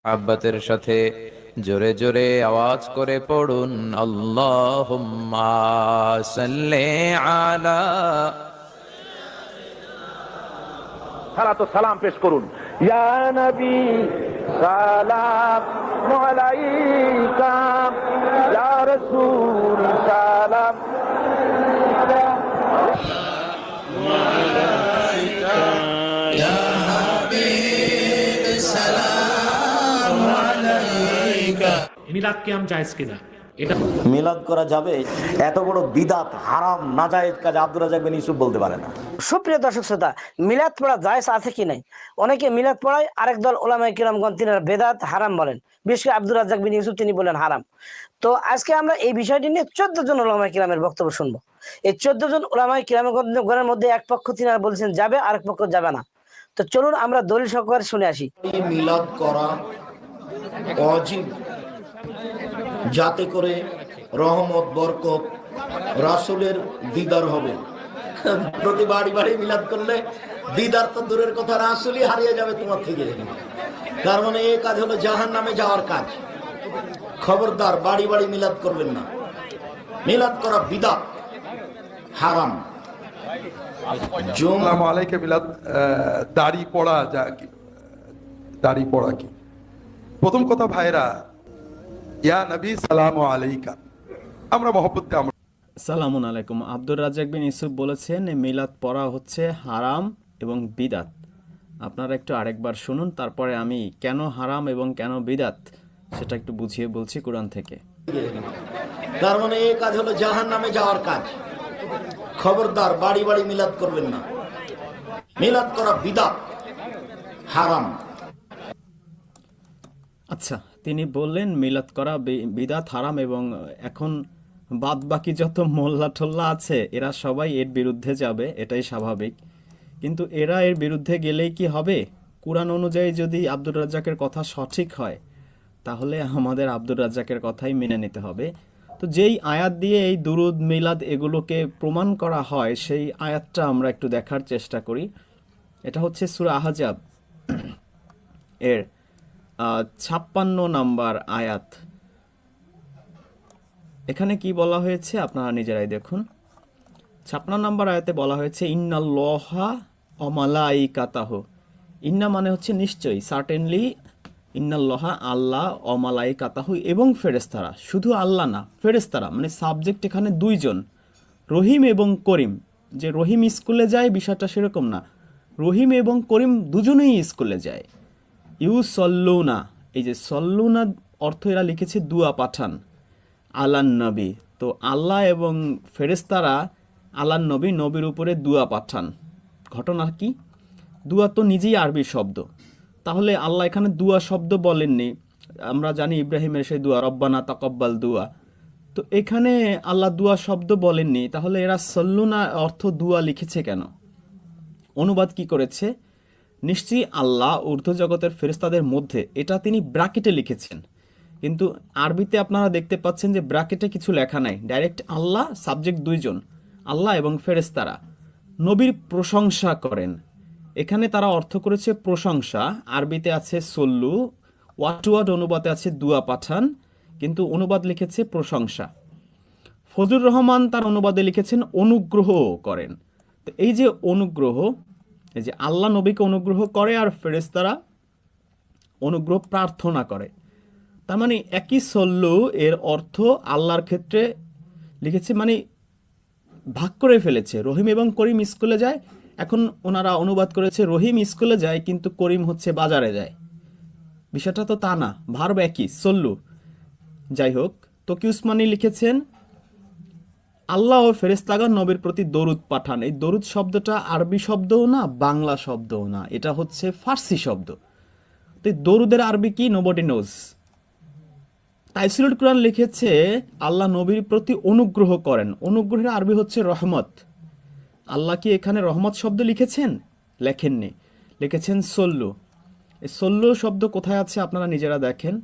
আব্বাতের সাথে জোরে জোরে আওয়াজ করে পড়ুন, আল্লাহুম্মা সাল্লি আলা। সালাত ও সালাম পেশ করুন। ইয়া নবী সালাম আলাইকা, ইয়া রাসূল সালাম আলাইকা, ইয়া হাবিব সালাম আলাইকা। মিলাদ কিয়াম জায়েজ কিনা এটা মিলাদ করা যাবে? এত বড় বিদাত হারাম নাজায়েজ কাজ আব্দুর রাজ্জাক বিন ইউসুফ বলতে পারে না। সুপ্রিয় দর্শক শ্রোতা, মিলাদ পড়া জায়েজ আছে কি নাই? অনেকে মিলাদ পড়ায়, আরেক দল ওলামায়ে কিরামগণ তিনারা বেদাত হারাম বলেন। বিশেষ করে আব্দুর রাজ্জাক বিন ইউসুফ তিনি বলেন হারাম। তো আজকে আমরা এই বিষয়টি নিয়ে 14 জন ওলামায়ে কিরামের বক্তব্য শুনবো। এই 14 জন ওলামায়ে কিরামের মধ্যে এক পক্ষ তিনারা বলছেন যাবে, আরেক পক্ষ যাবে না। তো চলুন আমরা দলিল সহকারে শুনে আসি। মিলাদ করা ওয়াজিব, যাতে করে রহমত বরকত রাসূলের দিদার হবে। প্রতি বাড়ি বাড়ি মিলাদ করলে দিদার তো দূরের কথা, রাসূলই হারিয়ে যাবে তোমার থেকে। তার মানে এই কাজ হলো জাহান্নামে যাওয়ার কাজ। খবরদার বাড়ি বাড়ি মিলাদ করবেন না। মিলাদ করা বিদআত, হারাম। আসসালামু আলাইকুম। মিলাদ দাড়ি পড়া যা কি, দাড়ি পড়া কি? প্রথম কথা ভাইরা, ইয়া নবী সালামু আলাইকা, আমরা মহব্বতে আমরা সালামুন আলাইকুম। আব্দুর রাজ্জাক বিন ইউসুফ বলেছেন মিলাদ পড়া হচ্ছে হারাম এবং বিদাত। আপনারা একটু আরেকবার শুনুন, তারপরে আমি কেন হারাম এবং কেন বিদাত সেটা একটু বুঝিয়ে বলছি কোরআন থেকে। তার মানে এই কাজ হলো জাহান্নামে যাওয়ার কাজ। খবরদার বাড়ি বাড়ি মিলাদ করবেন না। মিলাদ করা বিদআত, হারাম। আচ্ছা, তিনি বললেন মিলাদ করা বিদাত হারাম, এবং এখন বাদ বাকি যত মোল্লা টোল্লা আছে এরা সবাই এর বিরুদ্ধে যাবে, এটাই স্বাভাবিক। কিন্তু এরা এর বিরুদ্ধে গেলেই কি হবে? কুরআন অনুযায়ী যদি আব্দুর রাজ্জাকের কথা সঠিক হয় তাহলে আমাদের আব্দুর রাজ্জাকের কথাই মেনে নিতে হবে। তো যেই আয়াত দিয়ে এই দুরুদ মিলাদ এগুলোকে প্রমাণ করা হয় সেই আয়াতটা আমরা একটু দেখার চেষ্টা করি। এটা হচ্ছে সূরা আহজাব এর 56 নম্বর আয়াত। এখানে কি বলা হয়েছে আপনারা নিজেরাই দেখুন। 56 নম্বর আয়াতে বলা হয়েছে ইন্নাল্লাহা ওয়া মালাইকাতাহু। ইন্না মানে হচ্ছে নিশ্চয়ই, সার্টেনলি। ইন্নাল্লাহা আল্লাহ, ওয়া মালাইকাতাহু এবং ফেরেশতারা। শুধু আল্লাহ না, ফেরেশতারা মানে সাবজেক্ট এখানে দুইজন, রহিম এবং করিম। যে রহিম স্কুলে যায় বিষয়টা সেরকম না, রহিম এবং করিম দুজনেই স্কুলে যায়। ইউসল্লুনা, এই যে সল্লুনা অর্থ এরা লিখেছে দুয়া পাঠান আলান নবী। তো আল্লাহ এবং ফেরেশতারা আলান নবী, নবীর উপরে দুয়া পাঠান। ঘটনা কি? দুয়া তো নিজেই আরবি শব্দ, তাহলে আল্লাহ এখানে দুয়া শব্দ বলেননি। আমরা জানি ইব্রাহিমের সেই দুয়া, রব্বানা তাকাব্বাল দুয়া। তো এখানে আল্লাহ দুয়া শব্দ বলেননি, তাহলে এরা সল্লুনা অর্থ দুয়া লিখেছে কেন? অনুবাদ কি করেছে? নিশ্চয়ই আল্লাহ ঊর্ধ্ব জগতের ফেরেশতাদের মধ্যে, এটা তিনি ব্র্যাকেটে লিখেছেন। কিন্তু আরবিতে আপনারা দেখতে পাচ্ছেন যে ব্র্যাকেটে কিছু লেখা নাই, ডাইরেক্ট আল্লাহ, সাবজেক্ট দুইজন, আল্লাহ এবং ফেরেশতারা নবীর প্রশংসা করেন। এখানে তারা অর্থ করেছে প্রশংসা, আরবিতে আছে সল্লু, ওয়ার্ড টু ওয়ার্ড অনুবাদে আছে দুয়া পাঠান, কিন্তু অনুবাদ লিখেছে প্রশংসা। ফজলুর রহমান তার অনুবাদে লিখেছেন অনুগ্রহ করেন। তো এই যে অনুগ্রহ, এই যে আল্লাহ নবীকে অনুগ্রহ করে আর ফেরেশতারা অনুগ্রহ প্রার্থনা করে, তার মানে একই সল্লু এর অর্থ আল্লাহর ক্ষেত্রে লিখেছে, মানে ভাগ করে ফেলেছে। রহিম এবং করিম স্কুলে যায়, এখন ওনারা অনুবাদ করেছে রহিম স্কুলে যায় কিন্তু করিম হচ্ছে বাজারে যায়। বিষয়টা তো তা না, ভার্ব একই, সল্লু। যাই হোক, তকি উসমানী লিখেছেন আল্লাহ ও ফেরেশতাগণ নবীর প্রতি দরুদ পাঠান। এই দরুদ শব্দটা আরবি শব্দও না, বাংলা শব্দও না, এটা হচ্ছে ফার্সি শব্দ। তো এই দরুদের আরবি কি? Nobody nose. তাইসিলুল কুরআন লিখেছে আল্লাহ নবীর প্রতি অনুগ্রহ করেন। অনুগ্রহের আরবি হচ্ছে রহমত। আল্লাহ কি এখানে রহমত শব্দ লিখেছেন? লেখেননি, লিখেছেন সল্লু। এই সল্লু শব্দ কোথায় আছে আপনারা নিজেরা দেখেন।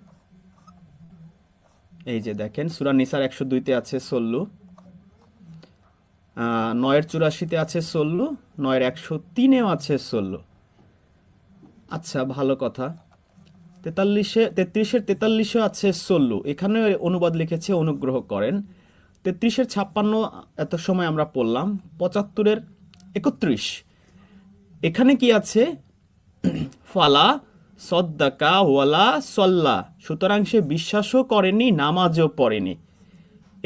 এই যে দেখেন, সূরা নিসার 102-তে আছে সল্লু, 9-84-তে আছে সল্লু, 9-103-এও আছে সল্লু। আচ্ছা, ভালো কথা। 33-এর 43-এ আছে সল্লু, এখানে অনুবাদ লিখেছে অনুগ্রহ করেন। 33-এর 56 এত সময় আমরা পড়লাম। 75-এর 31 এখানে কি আছে? ফালা সদ্দাকা ওয়ালা সল্লা, সুতরাং সে বিশ্বাসও করেনি নামাজও পড়েনি।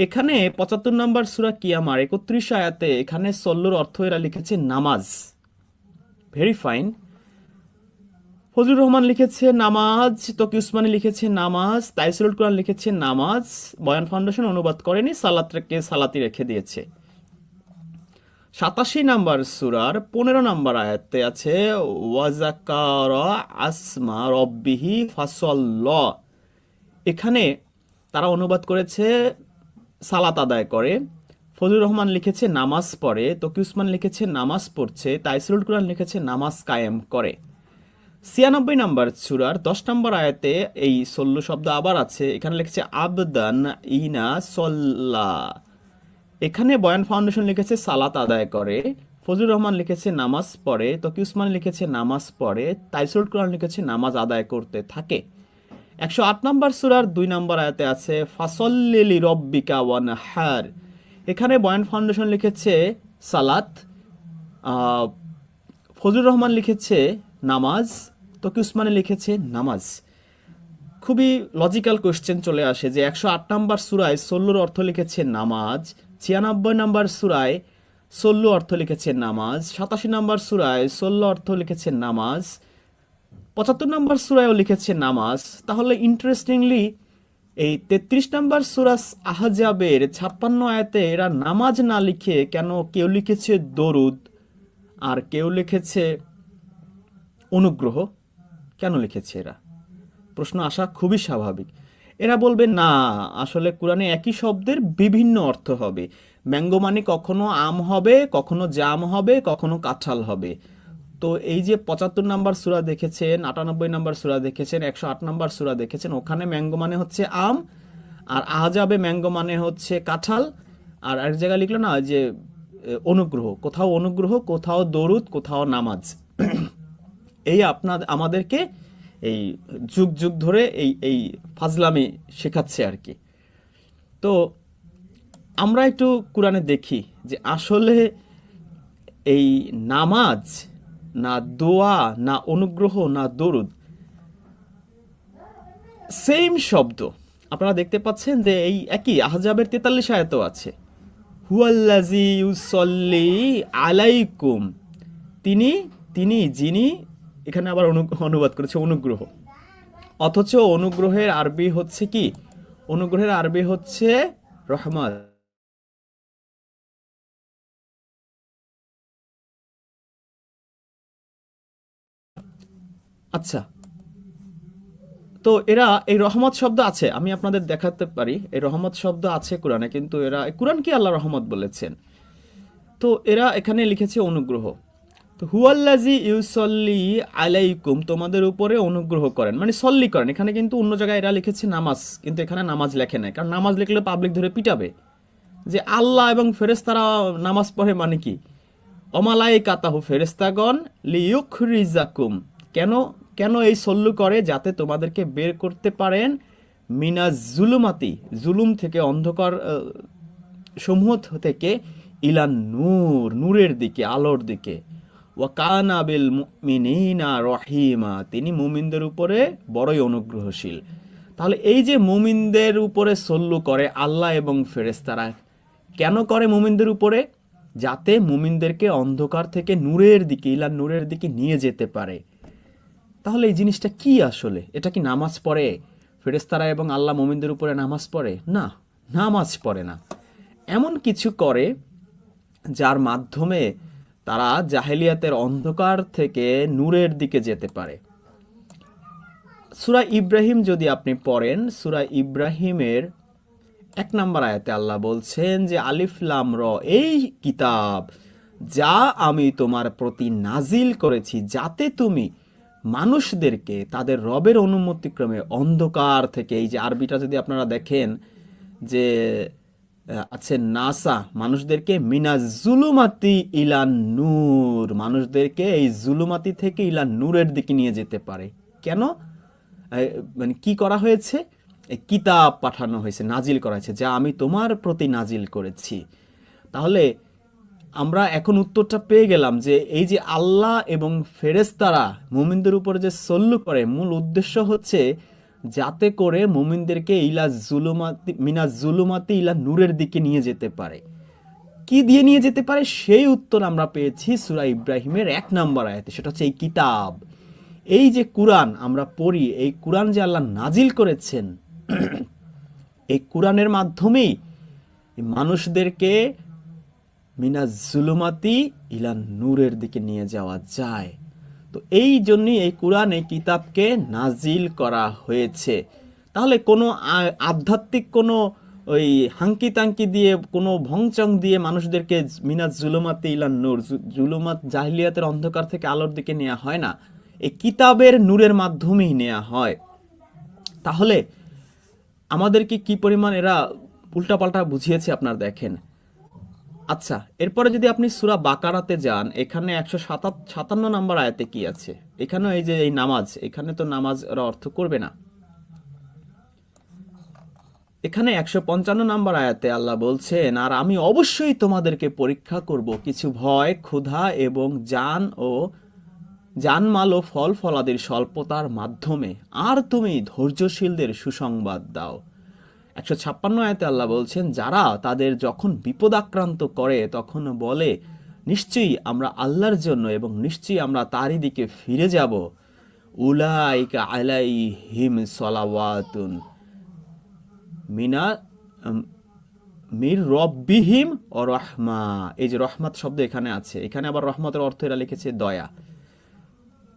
এখানে 75 নম্বর সূরা কিয়ামার 31 আয়াতে এখানে সল্লুর অর্থ এরা লিখেছে নামাজ। Very fine. ফজলুর রহমান লিখেছে নামাজ, তকি উসমানী লিখেছে নামাজ, তাইসুল কোরআন লিখেছে নামাজ, বয়ান ফাউন্ডেশন অনুবাদ করেনি, সালাতকে সালাতি রেখে দিয়েছে। 87 নম্বর সূরার 15 নম্বর আয়াতে আছে ওয়াজাকারা আসমা রব্বিহি ফাসাল্লা, এখানে তারা অনুবাদ করেছে সালাত আদায় করে। ফজলুর রহমান লিখেছে নামাজ পড়ে, তকি উসমান লিখেছে নামাজ পড়ছে, তাইসুল কোরআন লিখেছে নামাজ কায়েম করে। 96 নম্বর সূরার 10 নম্বর আয়াতে এই সল্লু শব্দ আবার আছে, এখানে লিখেছে আবদান ইনা সল্লা, এখানে বয়ান ফাউন্ডেশন লিখেছে সালাত আদায় করে, ফজলুর রহমান লিখেছে নামাজ পড়ে, তকি উসমান লিখেছে নামাজ পড়ে, তাইসুল কোরআন লিখেছে নামাজ আদায় করতে থাকে। 108 নম্বর সূরার 2 নম্বর আয়াতে আছে ফাসল্লি লিরাব্বিকা ওয়ানহার, এখানে বয়ান ফাউন্ডেশন লিখেছে সালাত, ফজলুর রহমান লিখেছে নামাজ, তকি উসমানে লিখেছে নামাজ। খুবই লজিক্যাল কোশ্চেন চলে আসে যে 108 নম্বর সূরায় সল্লুর অর্থ লিখেছে নামাজ, 96 নম্বর সূরায় সল্লু অর্থ লিখেছে নামাজ, 87 নম্বর সূরায় সল্লু অর্থ লিখেছে নামাজ, 75 নম্বর সূরায়ও লিখেছে নামাজ। তাহলে ইন্টারেস্টিংলি এই 33 নম্বর সূরা আহজাবের 56 আয়াতে এরা নামাজ না লিখে কেন কেউ লিখেছে দরুদ আর কেউ লিখেছে অনুগ্রহ, কেন লিখেছে এরা? প্রশ্ন আসা খুবই স্বাভাবিক। এরা বলবে না, আসলে কোরআনে একই শব্দের বিভিন্ন অর্থ হবে। ম্যাঙ্গো মানে কখনো আম হবে, কখনো জাম হবে, কখনো কাঁঠাল হবে। তো এই যে 75 নম্বর সূরা দেখেছেন, 98 নম্বর সূরা দেখেছেন, 108 নম্বর সূরা দেখেছেন, ওখানে ম্যাঙ্গো মানে হচ্ছে আম, আর আহজাবে ম্যাঙ্গো মানে হচ্ছে কাঁঠাল। আর এক জায়গায় লিখলো না যে অনুগ্রহ, কোথাও অনুগ্রহ, কোথাও দরুদ, কোথাও নামাজ। এই আমাদেরকে এই যুগ যুগ ধরে এই ফাজলামি শেখাচ্ছে আর কি। তো আমরা একটু কোরআনে দেখি যে আসলে এই নামাজ না দোয়া না অনুগ্রহ না দরুদ, সেম শব্দ আপনারা দেখতে পাচ্ছেন যে এই একই আহজাবের 43 আয়াতেও আছে, হুয়াল্লাযী ইউসাল্লি আলাইকুম, তিনি যিনি, এখানে আবার অনুবাদ করেছে অনুগ্রহ। অথচ অনুগ্রহের আরবি হচ্ছে কি? অনুগ্রহের আরবি হচ্ছে রহমত। আচ্ছা, তো এরা এই রহমত শব্দ আছে, আমি আপনাদের দেখাতে পারি এই রহমত শব্দ আছে কোরআনে, কিন্তু এরা কোরআন কি আল্লাহ রহমত বলেছেন? তো এরা এখানে লিখেছে অনুগ্রহ। তো হুয়াল্লাযী ইউসাল্লি আলাইকুম, তোমাদের উপরে অনুগ্রহ করেন, মানে সল্লি করেন। এখানে কিন্তু অন্য জায়গায় এরা লিখেছে নামাজ, কিন্তু এখানে নামাজ লেখে নাই, কারণ নামাজ লিখলে পাবলিক ধরে পিটাবে যে আল্লাহ এবং ফেরেশতারা নামাজ পড়ে মানে কি? অমালাইকাতাহু, ফেরেশতাগণ, লিয়ুখরিজাকুম, কেন এই সল্লু করে? যাতে তোমাদেরকে বের করতে পারেন মিনাজ জুলুমাতি, জুলুম থেকে, অন্ধকার সমূহ থেকে, ইলান নূর, নূরের দিকে, আলোর দিকে। ওয়া কানা বিল মুমিনিনা রহিমা, তিনি মুমিনদের উপরে বড়ই অনুগ্রহশীল। তাহলে এই যে মুমিনদের উপরে সল্লু করে আল্লাহ এবং ফেরেশতারা, কেন করে মুমিনদের উপরে? যাতে মুমিনদেরকে অন্ধকার থেকে নূরের দিকে, ইলান নূরের দিকে নিয়ে যেতে পারে। তাহলে এই জিনিসটা কি আসলে? এটা কি নামাজ পড়ে? ফেরেশতারা এবং আল্লাহ মুমিনদের উপরে নামাজ পড়ে? না, নামাজ পড়ে না। এমন কিছু করে যার মাধ্যমে তারা জাহেলিয়াতের অন্ধকার থেকে নূরের দিকে যেতে পারে। সূরা ইব্রাহিম যদি আপনি পড়েন, সূরা ইব্রাহিমের 1 নম্বর আয়াতে আল্লাহ বলছেন যে আলিফ লাম র, এই কিতাব যা আমি তোমার প্রতি নাজিল করেছি, যাতে তুমি মানুষদেরকে তাদের রবের অনুমতিক্রমে অন্ধকার থেকে, এই যে আরবিটা যদি আপনারা দেখেন যে আছে নাসা, মানুষদেরকে মিনাজ জুলুমাতি ইলান নূর, মানুষদেরকে এই জুলুমাতি থেকে ইলান নূরের দিকে নিয়ে যেতে পারে। কেন? মানে কি করা হয়েছে, এই কিতাব পাঠানো হয়েছে, নাজিল করা হয়েছে, যা আমি তোমার প্রতি নাজিল করেছি। তাহলে আমরা এখন উত্তরটা পেয়ে গেলাম যে এই যে আল্লাহ এবং ফেরেশতারা মুমিনদের উপরে যে সল্লু করে, মূল উদ্দেশ্য হচ্ছে যাতে করে মুমিনদেরকে মিনা জুলুমাতি ইলা নূরের দিকে নিয়ে যেতে পারে। কি দিয়ে নিয়ে যেতে পারে সেই উত্তর আমরা পেয়েছি সূরা ইব্রাহিমের 1 নম্বর আয়াতে, সেটা হচ্ছে এই কিতাব। এই যে কুরআন আমরা পড়ি, এই কুরআন যে আল্লাহ নাজিল করেছেন, এই কুরআনের মাধ্যমেই মানুষদেরকে মিনা জুলুমাতি ইলা নূরের দিকে নিয়ে যাওয়া যায়। তো এই জন্যই এই কুরআন, এই কিতাবকে নাজিল করা হয়েছে। তাহলে কোনো আধ্যাত্মিক কোনো ওই হাঙ্কি তাঙ্কি দিয়ে, কোনো ভংচং দিয়ে মানুষদেরকে মিনাজ জুলুমাতি ইলা নূর, জুলুমাত জাহিলিয়াতের অন্ধকার থেকে আলোর দিকে নেওয়া হয় না, এই কিতাবের নূরের মাধ্যমেই নেওয়া হয়। তাহলে আমাদেরকে কি পরিমাণ এরা উল্টাপাল্টা বুঝিয়েছে আপনারা দেখেন। আচ্ছা, এরপরে যদি আপনি সূরা বাকারাতে যান, এখানে 157 নম্বর আয়াতে কি আছে? এখানেও এই যে এই নামাজ, এখানে তো নামাজ ওরা অর্থ করবে না। এখানে 155 নম্বর আয়াতে আল্লাহ বলছেন, আর আমি অবশ্যই তোমাদেরকে পরীক্ষা করব কিছু ভয়, ক্ষুধা এবং জানমাল ও ফল ফলাদির স্বল্পতার মাধ্যমে, আর তুমি ধৈর্যশীলদের সুসংবাদ দাও। 156 আয়াতে আল্লাহ বলছেন, যারা তাদের যখন বিপদাক্রান্ত করে তখন বলে নিশ্চয়ই আমরা আল্লাহর জন্য এবং নিশ্চয়ই আমরা তারই দিকে ফিরে যাব, উলাইকা আলাইহিম সালাওয়াতুন মির রব্বিহিম ও রহমা। এই যে রহমত শব্দ এখানে আছে, এখানে আবার রহমতের অর্থ এরা লিখেছে দয়া।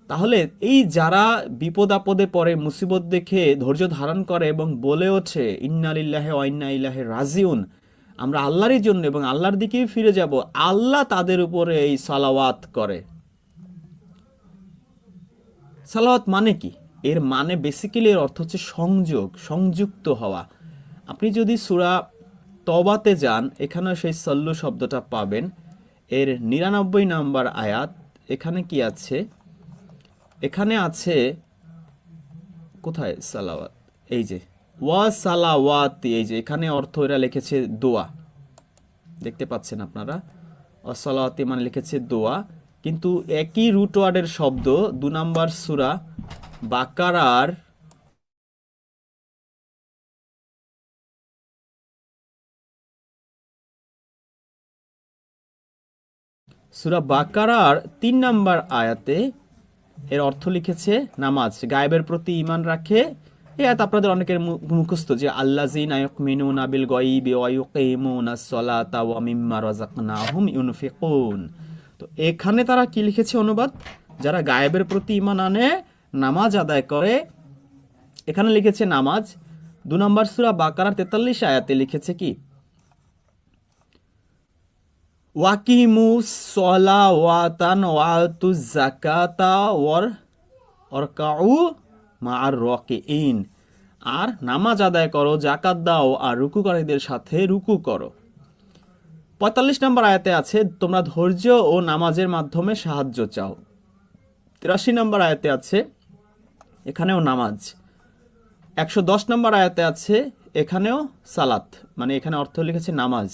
তাহলে এই যারা বিপদ আপদে পড়ে, মুসিবত দেখে ধৈর্য ধারণ করে এবং বলে ওঠে ইন্না লিল্লাহি ওয়া ইন্না ইলাইহি রাজিউন, আমরা আল্লাহরই জন্য এবং আল্লাহর দিকেই ফিরে যাব, আল্লাহ তাদের উপরে এই সালাওয়াত করে। সালাওয়াত মানে কি? এর মানে বেসিক্যালি এর অর্থ হচ্ছে সংযুক্ত হওয়া। আপনি যদি সূরা তওবাতে যান, এখানে সেই সাল্লু শব্দটা পাবেন। এর 99 নম্বর আয়াত, এখানে কি আছে? এখানে আছে কোথায় সালাওয়াত, এই যে ওয়া সালাওয়াতি, এই যে এখানে অর্থ এরা লিখেছে দোয়া, দেখতে পাচ্ছেন আপনারা, ওয়া সালাওয়াতি মানে লিখেছে দোয়া, কিন্তু একই রুট ওয়ার্ডের শব্দ 2 নম্বর সূরা বাকারার সূরা বাকারার 3 নম্বর আয়াতে এর অর্থ লিখেছে নামাজ, গায়েবের প্রতি ঈমান রাখে। এই আয়াত আপনাদের অনেকের মুখস্থ, যে আল্লাযিনা ইউমিনুনা বিল গায়বি ওয়া ইউকিমুনাস সালাতা ওয়া মিম্মা রাযাকনাহুম ইউনফিকুন। তো এখানে তারা কি লিখেছে অনুবাদ? যারা গায়েবের প্রতি ঈমান আনে, নামাজ আদায় করে। এখানে লিখেছে নামাজ। 2 নম্বর সূরা বাকারার 43 আয়াতে লিখেছে কি? ওয়াকিমুস সলাওয়াতান ওয়াতুজ যাকাতা ওয়ারকাউ মা'আর রাকিঈন, আর নামাজ আদায় করো, যাকাত দাও, আর রুকুকারীদের সাথে রুকু করো। 45 নম্বর আয়াতে আছে তোমরা ধৈর্য ও নামাজের মাধ্যমে সাহায্য চাও। 83 নম্বর আয়াতে আছে এখানেও নামাজ। 110 নম্বর আয়াতে আছে এখানেও সালাত, মানে এখানে অর্থ লিখেছে নামাজ।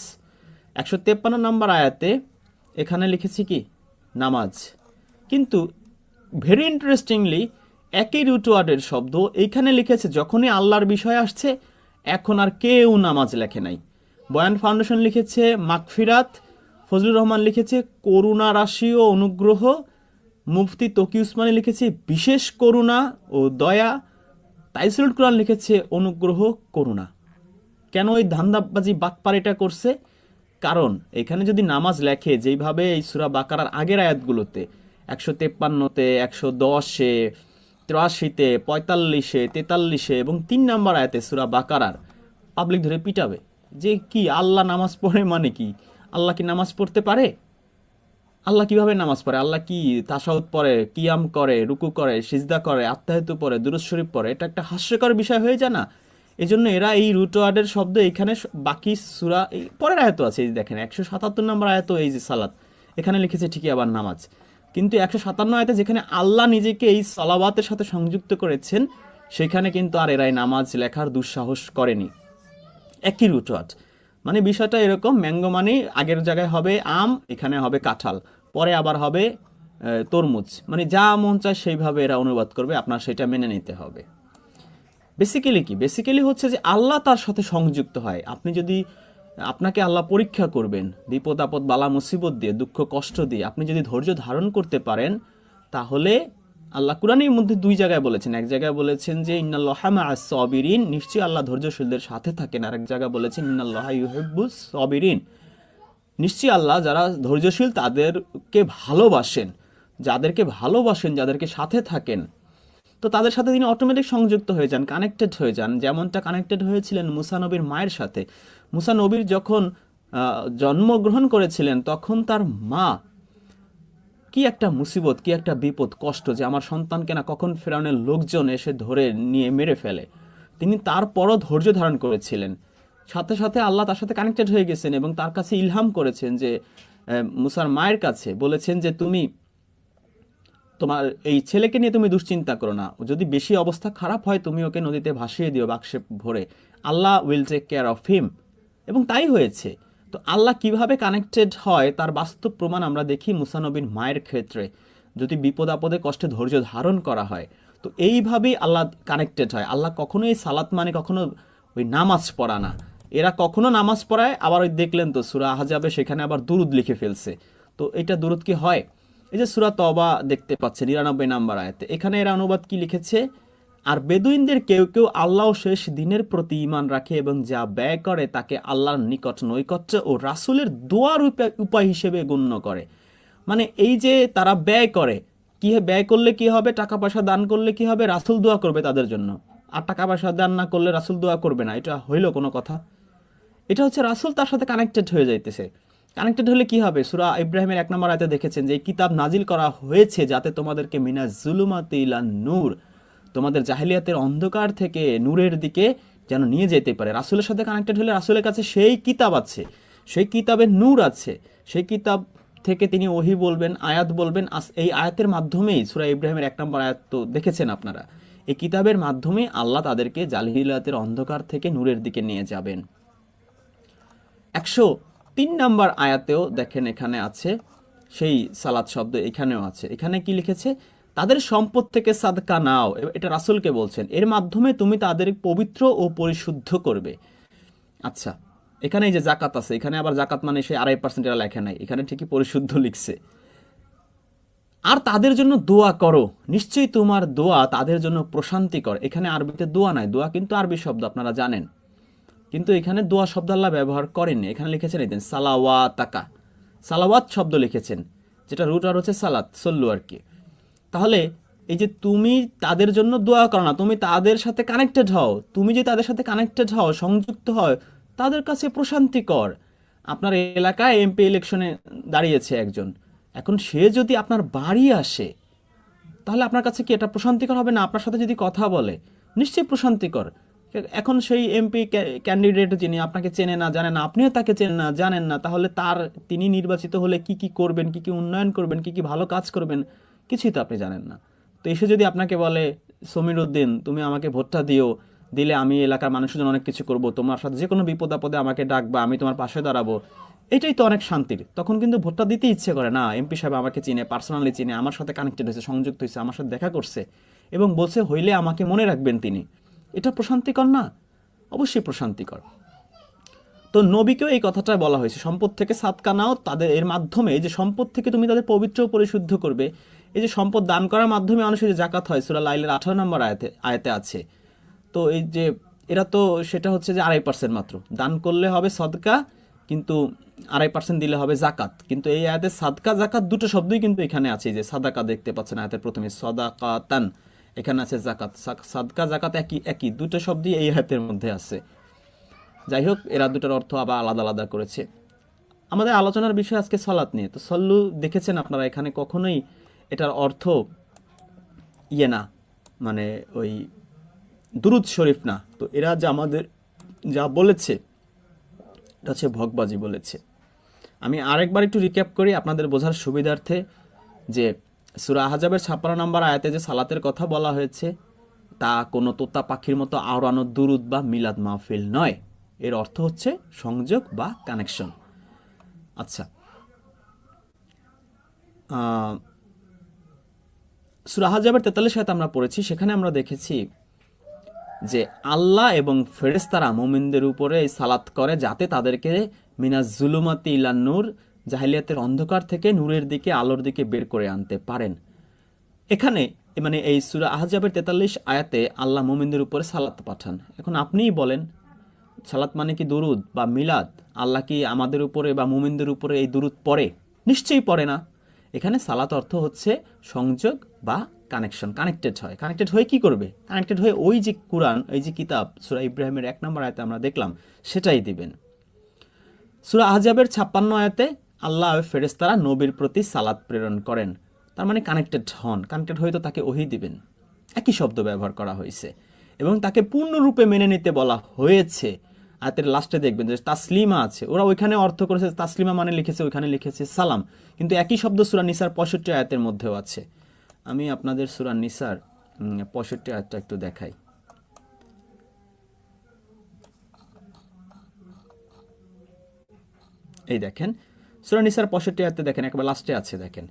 153 নম্বর আয়াতে এখানে লিখেছি কি? নামাজ। কিন্তু ভেরি ইন্টারেস্টিংলি একই রুট ওয়ার্ডের শব্দ এইখানে লিখেছে যখনই আল্লাহর বিষয় আসছে, এখন আর কেউ নামাজ লেখে নাই। বয়ান ফাউন্ডেশন লিখেছে মাগফিরাত, ফজলুর রহমান লিখেছে করুণা রাশি ও অনুগ্রহ, মুফতি তকি উসমানী লিখেছে বিশেষ করুণা ও দয়া, তাইসিরুল কুরআন লিখেছে অনুগ্রহ করুণা। কেন এই ধান্দাবাজি বাটপাড়িটা করছে? কারণ এখানে যদি নামাজ লেখে যেইভাবে এই সূরা বাকারার আগের আয়াতগুলোতে 153-তে, 110-এ, 83-তে, 45-এ, 43-এ এবং 3 নম্বর আয়াতে সূরা বাকারার, পাবলিক ধরে পিটাবে যে কি আল্লাহ নামাজ পড়ে মানে কি? আল্লাহ কি নামাজ পড়তে পারে? আল্লাহ কিভাবে নামাজ পড়ে? আল্লাহ কি তাশাহুদ পড়ে, কিয়াম করে, রুকু করে, সিজদা করে, আত্তাহিয়াতু পড়ে, দুরূদ শরীফ পড়ে? এটা একটা হাস্যকর বিষয় হয়ে যায় না? এই জন্য এরা এই রুট ওয়ার্ডের শব্দ এখানে বাকি সূরা পরের আয়াত আছে, এই দেখেন 177 নম্বর আয়াত, এই যে সালাত এখানে লিখেছে ঠিকই আবার নামাজ, কিন্তু 157 আয়াতে যেখানে আল্লাহ নিজেকে এই সালাওয়াতের সাথে সংযুক্ত করেছেন সেখানে কিন্তু আর এরাই নামাজ লেখার দুঃসাহস করেনি। একই রুটওয়ার্ড, মানে বিষয়টা এরকম, ম্যাঙ্গো মানে আগের জায়গায় হবে আম, এখানে হবে কাঁঠাল, পরে আবার হবে তরমুজ, মানে যা মন চায় সেইভাবে এরা অনুবাদ করবে, আপনার সেটা মেনে নিতে হবে। বেসিক্যালি কি? বেসিক্যালি হচ্ছে যে আল্লাহ তার সাথে সংযুক্ত হয়। আপনি যদি, আপনাকে আল্লাহ পরীক্ষা করবেন বিপদ আপদ বালা মুসিবত দিয়ে, দুঃখ কষ্ট দিয়ে, আপনি যদি ধৈর্য ধারণ করতে পারেন, তাহলে আল্লাহ কুরআনের মধ্যে দুই জায়গায় বলেছেন, এক জায়গায় বলেছেন যে ইন্নাল্লাহা মাআস সাবিরিন, নিশ্চয়ই আল্লাহ ধৈর্যশীলদের সাথে থাকেন, আর এক জায়গায় বলেছেন ইন্নাল্লাহা ইউহিব্বুস সাবিরিন, নিশ্চয়ই আল্লাহ যারা ধৈর্যশীল তাদেরকে ভালোবাসেন, যাদেরকে ভালোবাসেন, যাদেরকে সাথে থাকেন, তো তাদের সাথে তিনি অটোমেটিক সংযুক্ত হয়ে যান, কানেক্টেড হয়ে যান। যেমনটা কানেক্টেড হয়েছিলেন মুসা নবীর মায়ের সাথে। মুসা নবীর যখন জন্মগ্রহণ করেছিলেন, তখন তার মা, কি একটা মুসিবত, কি একটা বিপদ, কষ্ট, যে আমার সন্তানকে না কখন ফেরাউনের লোকজন এসে ধরে নিয়ে মেরে ফেলে, তিনি তারপরও ধৈর্য ধারণ করেছিলেন। সাথে সাথে আল্লাহ তার সাথে কানেক্টেড হয়ে গেছেন এবং তার কাছে ইলহাম করেছেন, যে মুসার মায়ের কাছে বলেছেন যে তুমি তোমার এই ছেলেকে নিয়ে তুমি দুশ্চিন্তা করো না, যদি বেশি অবস্থা খারাপ হয় তুমি ওকে নদীতে ভাসিয়ে দিও বাক্সে ভরে, Allah will take care of him. এবং তাই হয়েছে। তো আল্লাহ কিভাবে কানেক্টেড হয় তার বাস্তব প্রমাণ আমরা দেখি মুসা নবীর মায়ের ক্ষেত্রে। যদি বিপদ আপদে কষ্টে ধৈর্য ধারণ করা হয়, তো এইভাবেই আল্লাহ কানেক্টেড হয়। আল্লাহ কখনোই সালাত মানে কখনো ওই নামাজ পড়া না, এরা কখনো নামাজ পড়ায়, আবার ওই দেখলেন তো সূরা আহজাবে সেখানে আবার দুরুদ লিখে ফেলছে। তো এটা দুরুদ কি হয়? এই যে সূরা তওবা দেখতে পাচ্ছেন 99 নম্বর আয়াতে, এখানে এরা অনুবাদ কি লিখেছে, আর বেদুইনদের কেউ কেউ আল্লাহ শেষ দিনের প্রতি ঈমান রাখে এবং যা ব্যয় করে তাকে আল্লাহর নিকট নৈকট্য ও রাসূলের দোয়ার উপায় হিসেবে গণ্য করে। মানে এই যে তারা ব্যয় করে, কি ব্যয় করলে কি হবে, টাকা পয়সা দান করলে কি হবে, রাসূল দোয়া করবে তাদের জন্য, আর টাকা পয়সা দান না করলে রাসূল দোয়া করবে না। এটা হইল কোনো কথা? এটা হচ্ছে রাসূল তার সাথে কানেক্টেড হয়ে যাইতেছে। কানেক্টেড হলে কি হবে? সূরা ইব্রাহিমের 1 নম্বর আয়াতে দেখেছেন যে এই কিতাব নাজিল করা হয়েছে যাতে তোমাদেরকে মিনাজ জুলুমাতি ইলান নূর, তোমাদের জাহেলিয়াতের অন্ধকার থেকে নূরের দিকে যেন নিয়ে যেতে পারে। রাসূলের সাথে কানেক্টেড হলে রাসূলের কাছে সেই কিতাব আছে, সেই কিতাবের নূর আছে, সেই কিতাব থেকে তিনি ওহী বলবেন, আয়াত বলবেন। এই আয়াতের মাধ্যমেই সূরা ইব্রাহিমের 1 নম্বর আয়াত তো দেখেছেন আপনারা, এই কিতাবের মাধ্যমে আল্লাহ তাদেরকে জাহেলিয়াতের অন্ধকার থেকে নূরের দিকে নিয়ে যাবেন। 103 নম্বর আয়াতেও দেখেন এখানে আছে সেই সালাত শব্দ, এখানেও আছে। এখানে কি লিখেছে? তাদের সম্পদ থেকে সাদকা নাও, এটা রাসূলকে বলছেন, এর মাধ্যমে তুমি তাদের পবিত্র ও পরিশুদ্ধ করবে। আচ্ছা, এখানে এই যে জাকাত আছে, এখানে আবার জাকাত মানে সেই 2.5% এরা লেখা নাই, এখানে ঠিকই পরিশুদ্ধ লিখছে। আর তাদের জন্য দোয়া করো, নিশ্চয়ই তোমার দোয়া তাদের জন্য প্রশান্তিকর। এখানে আরবিতে দোয়া নাই, দোয়া কিন্তু আরবি শব্দ আপনারা জানেন, কিন্তু এখানে দোয়া শব্দ আল্লাহ ব্যবহার করেননি। এখানে লিখেছেন এই দিন সালাওয়াতাকা, সালাওয়াত শব্দ লিখেছেন, যেটা রুট আর হচ্ছে সালাত, সল্লু আর কি। তাহলে এই যে তুমি তাদের জন্য দোয়া করো না, তুমি তাদের সাথে কানেক্টেড হও, তুমি যে তাদের সাথে কানেক্টেড হও, সংযুক্ত হও, তাদের কাছে প্রশান্তিকর। আপনার এলাকায় এমপি ইলেকশনে দাঁড়িয়েছে একজন, এখন সে যদি আপনার বাড়ি আসে, তাহলে আপনার কাছে কি এটা প্রশান্তিকর হবে না? আপনার সাথে যদি কথা বলে, নিশ্চয়ই প্রশান্তিকর। এখন সেই এমপি ক্যান্ডিডেট যিনি আপনাকে চেনে না, জানে না, আপনিও তাকে চেনেন না, জানেন না, তাহলে তিনি নির্বাচিত হলে কি কি করবেন, কি কি উন্নয়ন করবেন, কি কি ভালো কাজ করবেন, কিছুই তো আপনি জানেন না। তো এসে যদি আপনাকে বলে সমীর উদ্দিন তুমি আমাকে ভোটটা দিলে আমি এলাকার মানুষের জন্য অনেক কিছু করব, তোমার সাথে যে কোনো বিপদ আপদে আমাকে ডাকবা, আমি তোমার পাশে দাঁড়াবো, এটাই তো অনেক শান্তির। তখন কিন্তু ভোটটা দিতে ইচ্ছে করে না, এমপি সাহেব আমাকে চিনে, পার্সোনালি চিনে, আমার সাথে কানেক্টেড হয়েছে, সংযুক্ত হয়েছে, আমার সাথে দেখা করছে এবং বলছে হইলে আমাকে মনে রাখবেন তিনি। এটা প্রশান্তিকর না? অবশ্যই প্রশান্তিকর। তো নবীকেও এই কথাটা বলা হয়েছে, সম্পদ থেকে সাদকা নাও, তাদের এর মাধ্যমে এই যে সম্পদ থেকে তুমি তাদের পবিত্র ও পরিশুদ্ধ করবে। এই যে সম্পদ দান করার মাধ্যমে মানুষের যে জাকাত হয়, সূরা লাইলের 18 নম্বর আয়াতে আছে। তো এই যে এরা তো সেটা হচ্ছে যে 2.5% মাত্র দান করলে হবে সদকা, কিন্তু 2.5% দিলে হবে জাকাত। কিন্তু এই আয়াতে সাদকা জাকাত দুটো শব্দই কিন্তু এখানে আছে, যে সাদাকা দেখতে পাচ্ছেন আয়াতের প্রথমে, সাদাকাতান, এখানে আছে জাকাত। সাদকা জাকাত একই দুটো শব্দই এই আয়াতের মধ্যে আছে। যাই হোক, এরা দুটোর অর্থ আবার আলাদা আলাদা করেছে। আমাদের আলোচনার বিষয় আজকে সালাত নিয়ে। তো সল্লু দেখেছেন আপনারা, এখানে কখনোই এটার অর্থ না, মানে ওই দুরুদ শরীফ না। তো এরা যে আমাদের যা বলেছে এটা হচ্ছে ভগবাজি বলেছে। আমি আরেকবার একটু রিক্যাপ করি আপনাদের বোঝার সুবিধার্থে, যে সূরা আহজাবের 56 নম্বর আয়াতে যে সালাতের কথা বলা হয়েছে, তা কোনো তোতা পাখির মতো আওড়ানো দুরুদ বা মিলাদ মাহফিল নয়। এর অর্থ হচ্ছে সংযোগ বা কানেকশন। আচ্ছা, সূরা আহজাবের 43 আয়াত আমরা পড়েছি, সেখানে আমরা দেখেছি যে আল্লাহ এবং ফেরেশতারা মুমিনদের উপরে এই সালাত করে যাতে তাদেরকে মিনাজ জুলুমাতি ইলান নূর, জাহিলিয়াতের অন্ধকার থেকে নূরের দিকে, আলোর দিকে বের করে আনতে পারেন। এখানে মানে এই সূরা আহজাবের 43 আয়াতে আল্লাহ মুমিনদের উপরে সালাত পাঠান। এখন আপনিই বলেন, সালাত মানে কি দুরুদ বা মিলাদ? আল্লাহ কি আমাদের উপরে বা মুমিনদের উপরে এই দুরুদ পড়ে? নিশ্চয়ই পড়ে না। এখানে সালাত অর্থ হচ্ছে সংযোগ বা কানেকশন, কানেক্টেড হয়। কানেক্টেড হয়ে কি করবে? কানেক্টেড হয়ে ওই যে কুরআন, এই যে কিতাব সূরা ইব্রাহিমের 1 নম্বর আয়াতে আমরা দেখলাম, সেটাই দিবেন। সূরা আহজাবের 56 আয়াতে আল্লাহ ফেরেশতারা নবীর প্রতি সালাত প্রেরণ করেন, তার মানে কানেক্টেড হন। কানেক্টেড হয়ে তো তাকে ওহী দিবেন, একই শব্দ ব্যবহার করা হয়েছে এবং তাকে পূর্ণরূপে মেনে নিতে বলা হয়েছে। আয়াতের লাস্টে দেখবেন যে তাসলিমা আছে, ওরা ওইখানে অর্থ করেছে তাসলিমা মানে লিখেছে, ওইখানে লিখেছে সালাম, কিন্তু একই শব্দ সূরা নিসার 65 আয়াতের মধ্যেও আছে। আমি আপনাদের সূরা নিসার 65 আয়াতটা একটু দেখাই। এই দেখেন সূরা নিসার 65 আয়াতে দেখেন, একেবারে লাস্টে আছে, দেখেন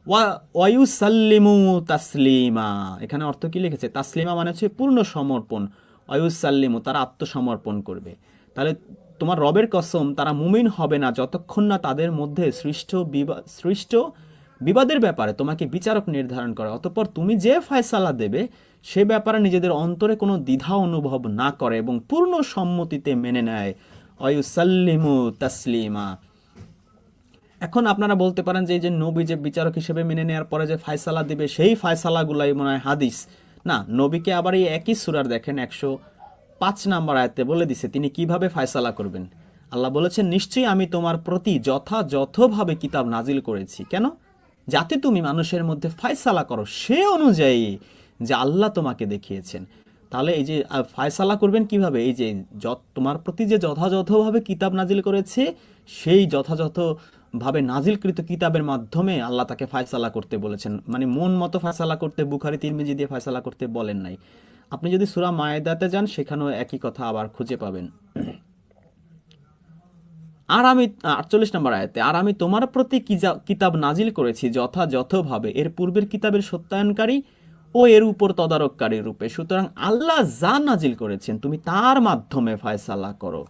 ওয়ায়ুসাল্লিমু তাসলিমা। এখানে অর্থ কি লিখেছে? তাসলিমা মানে হচ্ছে পূর্ণ সমর্পণ। ওয়ায়ুসাল্লিমু, তারা আত্মসমর্পণ করবে। তাহলে তোমার রবের কসম, তারা মুমিন হবে না যতক্ষণ না তাদের মধ্যে সৃষ্ট বিবাদের ব্যাপারে তোমাকে বিচারক নির্ধারণ করে, অতঃপর তুমি যে ফয়সালা দেবে সে ব্যাপারে নিজেদের অন্তরে কোনো দ্বিধা অনুভব না করে এবং পূর্ণ সম্মতিতে মেনে নেয়। ওয়ায়ুসাল্লিমু তাসলিমা। এখন আপনারা বলতে পারেন যে এই যে নবী যে বিচারক হিসেবে মেনে নেওয়ার পরে যে ফয়সালা দিবে সেই ফয়সালাগুলাই মনে হয় হাদিস। না, নবীকে আবার এই একই সূরার দেখেন 105 নম্বর আয়াতে বলে দিছে তিনি কিভাবে ফয়সালা করবেন। আল্লাহ বলেছেন, নিশ্চয়ই আমি তোমার প্রতি যথাযথভাবে কিতাব নাজিল করেছি। কেন? যাতে তুমি মানুষের মধ্যে ফয়সালা করো সে অনুযায়ী যে আল্লাহ তোমাকে দেখিয়েছেন। তাহলে এই যে ফয়সালা করবেন কিভাবে? এই যে তোমার প্রতি যে যথাযথভাবে কিতাব নাজিল করেছে সেই যথাযথভাবে নাজিলকৃত কিতাবের মাধ্যমে আল্লাহ তাকে ফয়সালা করতে বলেছেন। মানে মন মতো ফয়সালা করতে, বুখারী তিরমিজি দিয়ে ফয়সালা করতে বলেন নাই। আপনি যদি সূরা মায়েদাতে যান সেখানেও একই কথা আবার খুঁজে পাবেন। আর আমি 48 নম্বর আয়াতে, আর আমি তোমার প্রতি কিতাব নাজিল করেছি যথাযথভাবে এর পূর্বের কিতাবের সত্যায়নকারী ও এর উপর তদারককারী রূপে। সুতরাং আল্লাহ যা নাজিল করেছেন তুমি তার মাধ্যমে ফয়সালা করো।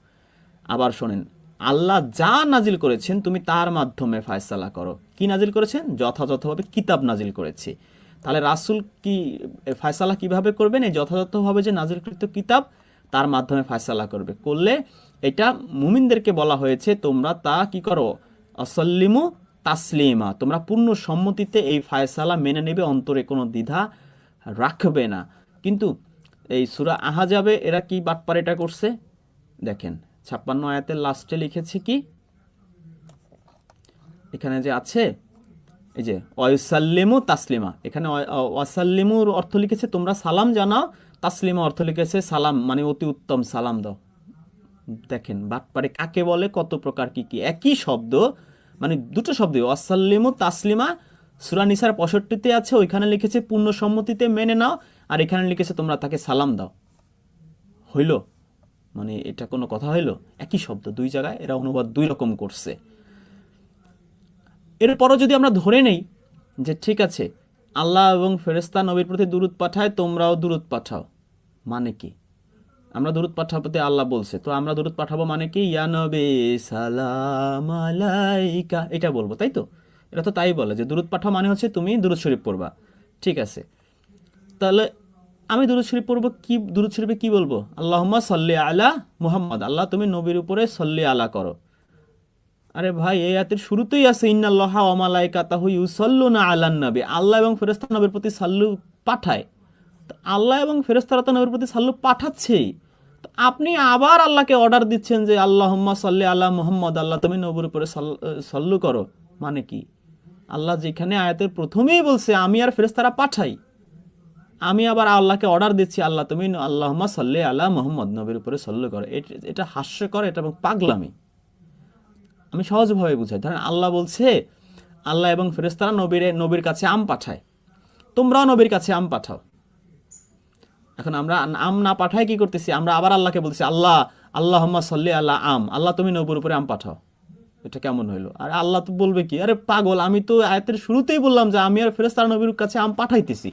আবার শোনেন, আল্লাহ যা নাজিল করেছেন তুমি তার মাধ্যমে ফয়সালা করো। কি নাজিল করেছেন? যথাযথভাবে কিতাব নাজিল করেছি। তাহলে রাসূল কি ফয়সালা কিভাবে করবেন? এই যথাযথভাবে যে নাজিলকৃত কিতাব তার মাধ্যমে ফয়সালা করলে এটা মুমিনদেরকে বলা হয়েছে তোমরা তা কি করো? আসাল্লিমু তাসলিমা, তোমরা পূর্ণ সম্মতিতে এই ফয়সালা মেনে নেবে, অন্তরে কোনো দ্বিধা রাখবে না। কিন্তু এই সূরা আহজাবে এরা কি বাটপাড়িটা করছে দেখেন, 56 আয়াতের লাস্টে লিখেছে কি, এখানে যে আছে এই যে ওয়ায়ুসাল্লিমু তাসলিমা, এখানে ওয়াসাল্লিমুর অর্থ লিখেছে তোমরা সালাম জানাও, তাসলিমা অর্থ লিখেছে সালাম মানে অতি উত্তম সালাম দাও। দেখেন বাটপাড়ি কাকে বলে, কত প্রকার কি কি, একই শব্দ মানে দুটো শব্দ। ওয়াসাল্লিমু তাসলিমা সূরা নিসার 65-তে আছে, ওইখানে লিখেছে পূর্ণ সম্মতিতে মেনে নাও, আর এখানে লিখেছে তোমরা তাকে সালাম দাও। হইল? মানে এটা কোনো কথা হইল? একই শব্দ, দুই জায়গায় এরা অনুবাদ দুই রকম করছে। এরপরও যদি আমরা ধরে নেই যে ঠিক আছে আল্লাহ এবং ফেরেশতা নবীর প্রতি দুরূদ পাঠায়, তোমরাও দুরূদ পাঠাও, মানে কি? আমরা দুরূদ পাঠাতে আল্লাহ বলছে, তো আমরা দুরূদ পাঠাবো মানে কি? ইয়া নবী সালাম আলাইকা, এটা বলবো, তাই তো? এটা তো তাই বলে যে দুরূদ পাঠাও মানে হচ্ছে তুমি দুরূদ শরীফ পড়বা। ঠিক আছে, তাহলে আমি দুরূদ শরীফ পড়বো, কি দুরূদ শরীফে কি বলবো? আল্লাহুম্মা সাল্লি আলা মুহাম্মদ, আল্লাহ তুমি নবীর উপরে সাল্লি আলা করো। আরে ভাই, এই আয়াতের শুরুতেই আছে ইন্নাল্লাহা ওয়া মালাইকাতাহু ইউসাল্লুনা আলান নবী, আল্লাহ এবং ফেরেশতা নবীর প্রতি সাল্লু পাঠায়। তো আল্লাহ এবং ফেরেশতারা তো নবীর প্রতি সাল্লু পাঠাচ্ছেই, তো আপনি আবার আল্লাহকে অর্ডার দিচ্ছেন যে আল্লাহুম্মা সাল্লি আলা মুহাম্মদ, আল্লাহ তুমি নবীর উপরে সাল্লু করো, মানে কি? আল্লাহ যেখানে আয়াতের প্রথমেই বলছে আমি আর ফেরেশতারা পাঠাই, আমি আবার আল্লাহকে অর্ডার দিচ্ছি আল্লাহ তুমি আল্লাহুম্মা সাল্লি আলা মুহাম্মদ, নবীর উপরে সাল্লু করো। এটা হাস্যকর, এটা এবং পাগলামি। আমি সহজভাবে বুঝাই। ধরেন আল্লাহ বলছে আল্লাহ এবং ফেরেশতারা নবীর কাছে আম পাঠায়, তোমরাও নবীর কাছে আম পাঠাও। এখন আমরা আম না পাঠায় কি করতেছি, আমরা আবার আল্লাহকে বলতেছি আল্লাহ আল্লাহুম্মা সাল্লি আলা আম, আল্লাহ তুমি নবীর উপরে আম পাঠাও। এটা কেমন হইলো? আর আল্লাহ তো বলবে কি, আরে পাগল, আমি তো আয়াতের শুরুতেই বললাম যে আমি আর ফেরেশতারা নবীর কাছে আম পাঠাইতেছি,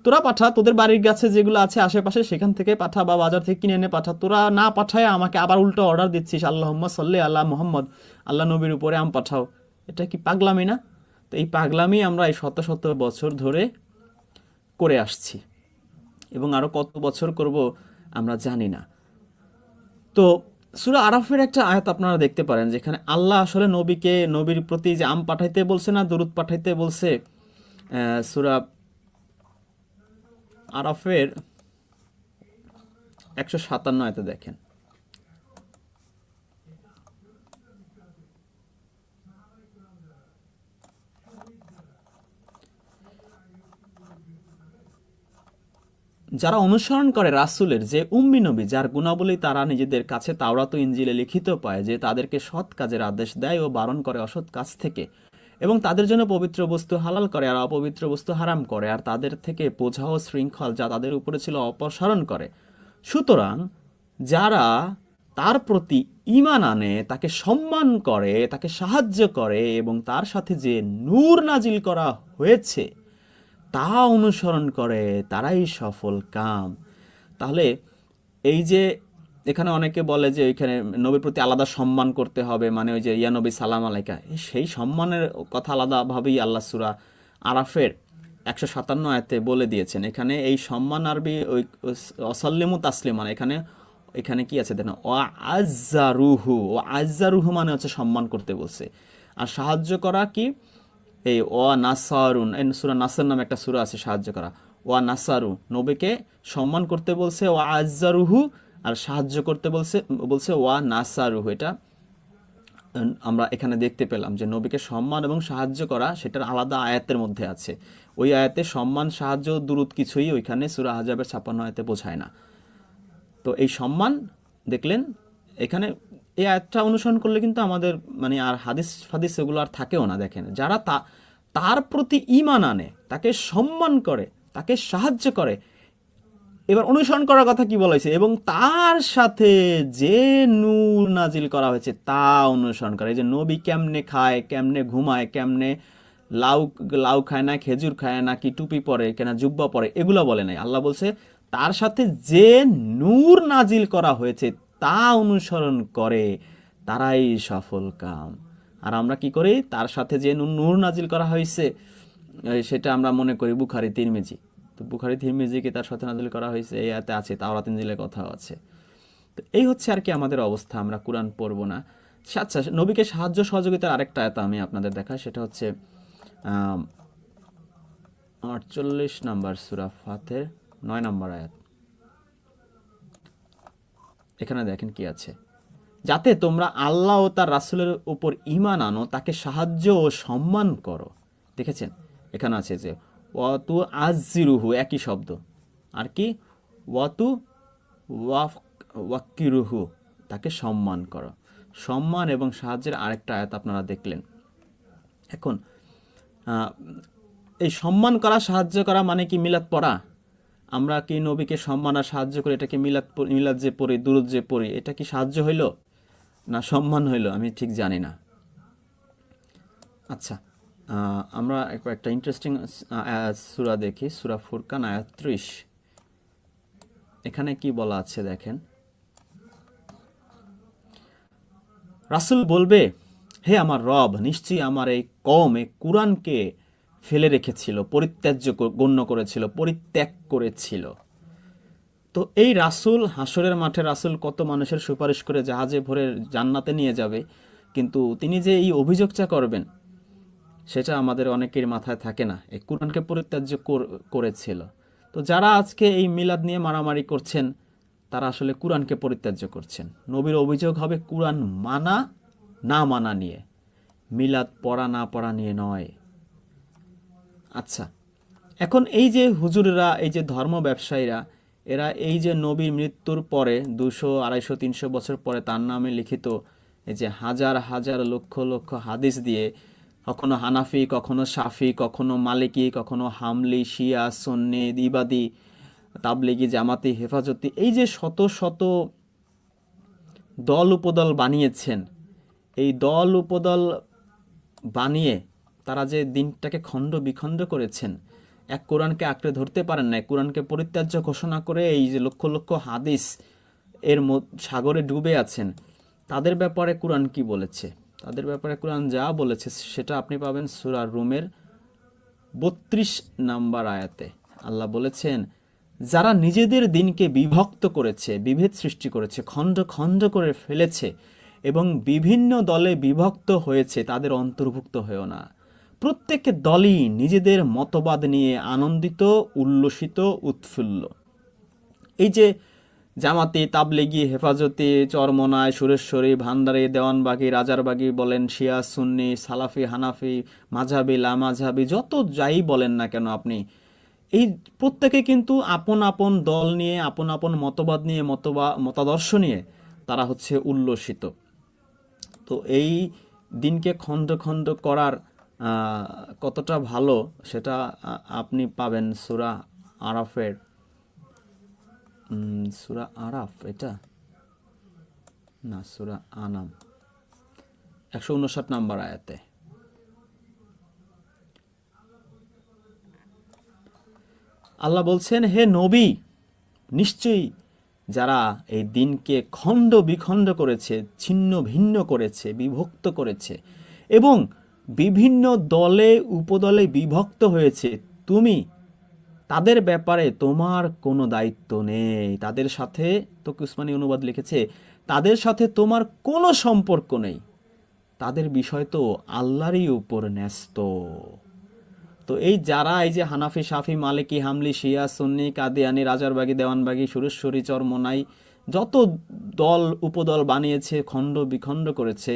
তোরা পাঠা, তোদের বাড়ির গাছে যেগুলো আছে আশেপাশে সেখান থেকে পাঠা বা বাজার থেকে কিনে এনে পাঠা। তোরা না পাঠায় আমাকে আবার উল্টো অর্ডার দিচ্ছিস আল্লাহুম্মা সাল্লি আলা মুহাম্মদ, আল্লাহ নবীর উপরে আম পাঠাও। এটা কি পাগলামি না? তো এই পাগলামি আমরা এই শত শত বছর ধরে করে আসছি এবং আরো কত বছর করব আমরা জানি না। তো সূরা আরাফের একটা আয়াত আপনারা দেখতে পারেন যেখানে আল্লাহ আসলে নবীর প্রতি যে আম পাঠাইতে বলছে না দরুদ পাঠাইতে বলছে। সূরা আরাফের 157 আয়াতে দেখেন, যারা অনুসরণ করে রাসূলের যে উম্মি নবী, যার গুণাবলী তারা নিজেদের কাছে তাওরাত ও ইনজিলে লিখিত পায়, যে তাদেরকে সৎ কাজের আদেশ দেয় ও বারণ করে অসৎ কাজ থেকে, এবং তাদের জন্য পবিত্র বস্তু হালাল করে আর অপবিত্র বস্তু হারাম করে, আর তাদের থেকে বোঝা ও শৃঙ্খল যা তাদের উপরে ছিল অপসারণ করে। সুতরাং যারা তার প্রতি ঈমান আনে, তাকে সম্মান করে, তাকে সাহায্য করে এবং তার সাথে যে নূর নাজিল করা হয়েছে তা অনুসরণ করে, তারাই সফল কাম। তাহলে এই যে এখানে অনেকে বলে যে ওইখানে নবীর প্রতি আলাদা সম্মান করতে হবে, মানে ওই যে ইয়া নবী সালাম আলাইকা, সেই সম্মানের কথা আলাদাভাবেই আল্লাহ সূরা আরাফের 157 আয়াতে বলে দিয়েছেন। এখানে এই সম্মান আরবি ওই অসাল্লিমু তাসলিমান, এখানে কি আছে দেখেন, ও আজ্জারুহু মানে হচ্ছে সম্মান করতে বলছে। আর সাহায্য করা কি, এই ওয়া নাসারুন, এই সূরা নাসর নামে একটা সূরা আছে সাহায্য করা, ওয়া নাসারু, নবীকে সম্মান করতে বলছে ওয়া আজ্জারুহু, আর সাহায্য করতে বলছে ওয়া নাসারুহু। এটা আমরা এখানে দেখতে পেলাম যে নবীকে সম্মান এবং সাহায্য করা সেটার আলাদা আয়াতের মধ্যে আছে। ওই আয়াতে সম্মান, সাহায্য, দুরূদ কিছুই ওইখানে সূরা আহজাবের 56 আয়াতে বোঝায় না। তো এই সম্মান দেখলেন এখানে এই আয়াতটা অনুসরণ করলে কিন্তু আমাদের মানে আর হাদিস এগুলো আর থাকেও না। দেখেন যারা তার প্রতি ঈমান আনে, তাকে সম্মান করে, তাকে সাহায্য করে, এবার অনুসরণ করার কথা কি বলা হয়েছে, এবং তার সাথে যে নূর নাজিল করা হয়েছে তা অনুসরণ করে। এই যে নবী কেমনে খায়, কেমনে ঘুমায়, কেমনে লাউ খায় না, খেজুর খায় না, কি টুপি পরে, কেনা জুব্বা পরে, এগুলো বলে নাই। আল্লাহ বলছে তার সাথে যে নূর নাজিল করা হয়েছে তা অনুসরণ করে, তারাই সফল কাম। আর আমরা কি করি, তার সাথে যে নূর নাজিল করা হয়েছে সেটা আমরা মনে করি বুখারী তিরমিজি। তো বুখারী তিরমিজিকে তার সাথে নাজিল করা হয়েছে এই আয়াতে আছে, তাওরাত ইনজিলের কথাও আছে। তো এই হচ্ছে আর কি আমাদের অবস্থা, আমরা কোরআন পড়বো না। আচ্ছা, নবীকে সাহায্য সহযোগিতার আরেকটা আয়াত আমি আপনাদের দেখাই, সেটা হচ্ছে 48 নম্বর সূরা ফাতির 9 নম্বর আয়াত। এখানে দেখেন কি আছে, যাতে তোমরা আল্লাহ ও তার রাসূলের উপর ঈমান আনো, তাকে সাহায্য ও সম্মান করো। দেখেছেন এখানে আছে যে ওয়াতু আজিরুহু, একই শব্দ, আর কি ওয়াতু ওয়াক্কিরুহু, তাকে সম্মান করো। সম্মান এবং সাহায্যের আরেকটা আয়াত আপনারা দেখলেন। এখন এই সম্মান করা, সাহায্য করা মানে কি মিলাদ পড়া? আমরা কি নবীকে সম্মান আর সাহায্য করি, এটা কি মিলাদ যে পড়ি, দুরূদ যে পড়ি, এটা কি সাহায্য হইল না সম্মান হইল? আমি ঠিক জানি না। আচ্ছা, আমরা একটা ইন্টারেস্টিং সূরা দেখি, সূরা ফুরকান আয়াত 30। এখানে কি বলা আছে দেখেন, রাসূল বলবে, হে আমার রব, নিশ্চয়ই আমার এই কওম এই কুরআনকে ফেলে রেখেছিল, পরিত্যাজ্য গণ্য করেছিল, পরিত্যাগ করেছিল। তো এই রাসূল, হাসরের মাঠে রাসূল কত মানুষের সুপারিশ করে জাহাজে ভরে জান্নাতে নিয়ে যাবে, কিন্তু তিনি যে এই অভিযোগটা করবেন সেটা আমাদের অনেকের মাথায় থাকে না। এই কুরআনকে পরিত্যাজ্য করেছিল। তো যারা আজকে এই মিলাদ নিয়ে মারামারি করছেন তারা আসলে কুরআনকে পরিত্যাজ্য করছেন। নবীর অভিযোগ হবে কুরআন মানা না মানা নিয়ে, মিলাদ পড়া না পড়া নিয়ে নয়। আচ্ছা, এখন এই যে হুজুররা, এই যে ধর্ম ব্যবসায়ীরা, এরা এই যে নবীর মৃত্যুর পরে 200, 250, 300 বছর পরে তার নামে লিখিত এই যে হাজার হাজার লক্ষ লক্ষ হাদিস দিয়ে, কখনো হানাফি, কখনো শাফি, কখনো মালিকি, কখনো হামলি, শিয়া, সুন্নি, ইবাদি, তাবলিগি, জামাতি, হেফাজতি, এই যে শত শত দল উপদল বানিয়েছেন, এই দল উপদল বানিয়ে তারা যে দিনটাকে খণ্ড বিখণ্ড করেছেন, এক কোরআনকে আঁকড়ে ধরতে পারেন না, কোরআনকে পরিত্যাজ্য ঘোষণা করে এই যে লক্ষ লক্ষ হাদিস এর সাগরে ডুবে আছেন, তাদের ব্যাপারে কোরআন কি বলেছে? তাদের ব্যাপারে কোরআন যা বলেছে সেটা আপনি পাবেন সূরা রুমের 32 নম্বর আয়াতে। আল্লাহ বলেছেন, যারা নিজেদের দিনকে বিভক্ত করেছে, বিভেদ সৃষ্টি করেছে, খণ্ড খণ্ড করে ফেলেছে এবং বিভিন্ন দলে বিভক্ত হয়েছে, তাদের অন্তর্ভুক্ত হয়েও না। প্রত্যেক দলই নিজেদের মতবাদ নিয়ে আনন্দিত, উল্লসিত, উৎফুল্ল। এই যে জামাতি, তাবলিগি, হেফাজতি, চরমনায়, সুরেশ্বরী, ভান্ডারি, দেওয়ানবাগি, রাজারবাগি বলেন, শিয়া, সুন্নি, সালাফি, হানাফি, মাঝহাবি, লামাঝহাবি, যত যাই বলেন না কেন আপনি, এই প্রত্যেকে কিন্তু আপন আপন দল নিয়ে, আপন আপন মতবাদ নিয়ে, মতাদর্শ নিয়ে তারা হচ্ছে উল্লসিত। তো এই দিনকে খণ্ড খণ্ড করার কতটা ভালো সেটা আপনি পাবেন সূরা আরাফের, সূরা আরাফ এটা না, সূরা আনাম 159 নম্বর আয়াতে। আল্লাহ বলছেন, হে নবী, নিশ্চয়ই যারা এই দিনকে খণ্ড বিখণ্ড করেছে, ছিন্ন ভিন্ন করেছে, বিভক্ত করেছে এবং বিভিন্ন দলে উপদলে বিভক্ত হয়েছে, তুমি তাদের ব্যাপারে তোমার কোনো দায়িত্ব নেই। তাদের সাথে, তকি উসমানী অনুবাদ লিখেছে, তাদের সাথে তোমার কোনো সম্পর্ক নেই, তাদের বিষয় তো আল্লাহরই উপর ন্যস্ত। তো এই যারা এই যে হানাফি, শাফি, মালিকি, হামলি, শিয়া, সুন্নি, কাদিয়ানি, রাজারবাগি, দেওয়ানবাগি, সুরেশ্বরী, চরমনাই, যত দল উপদল বানিয়েছে, খণ্ড বিখণ্ড করেছে,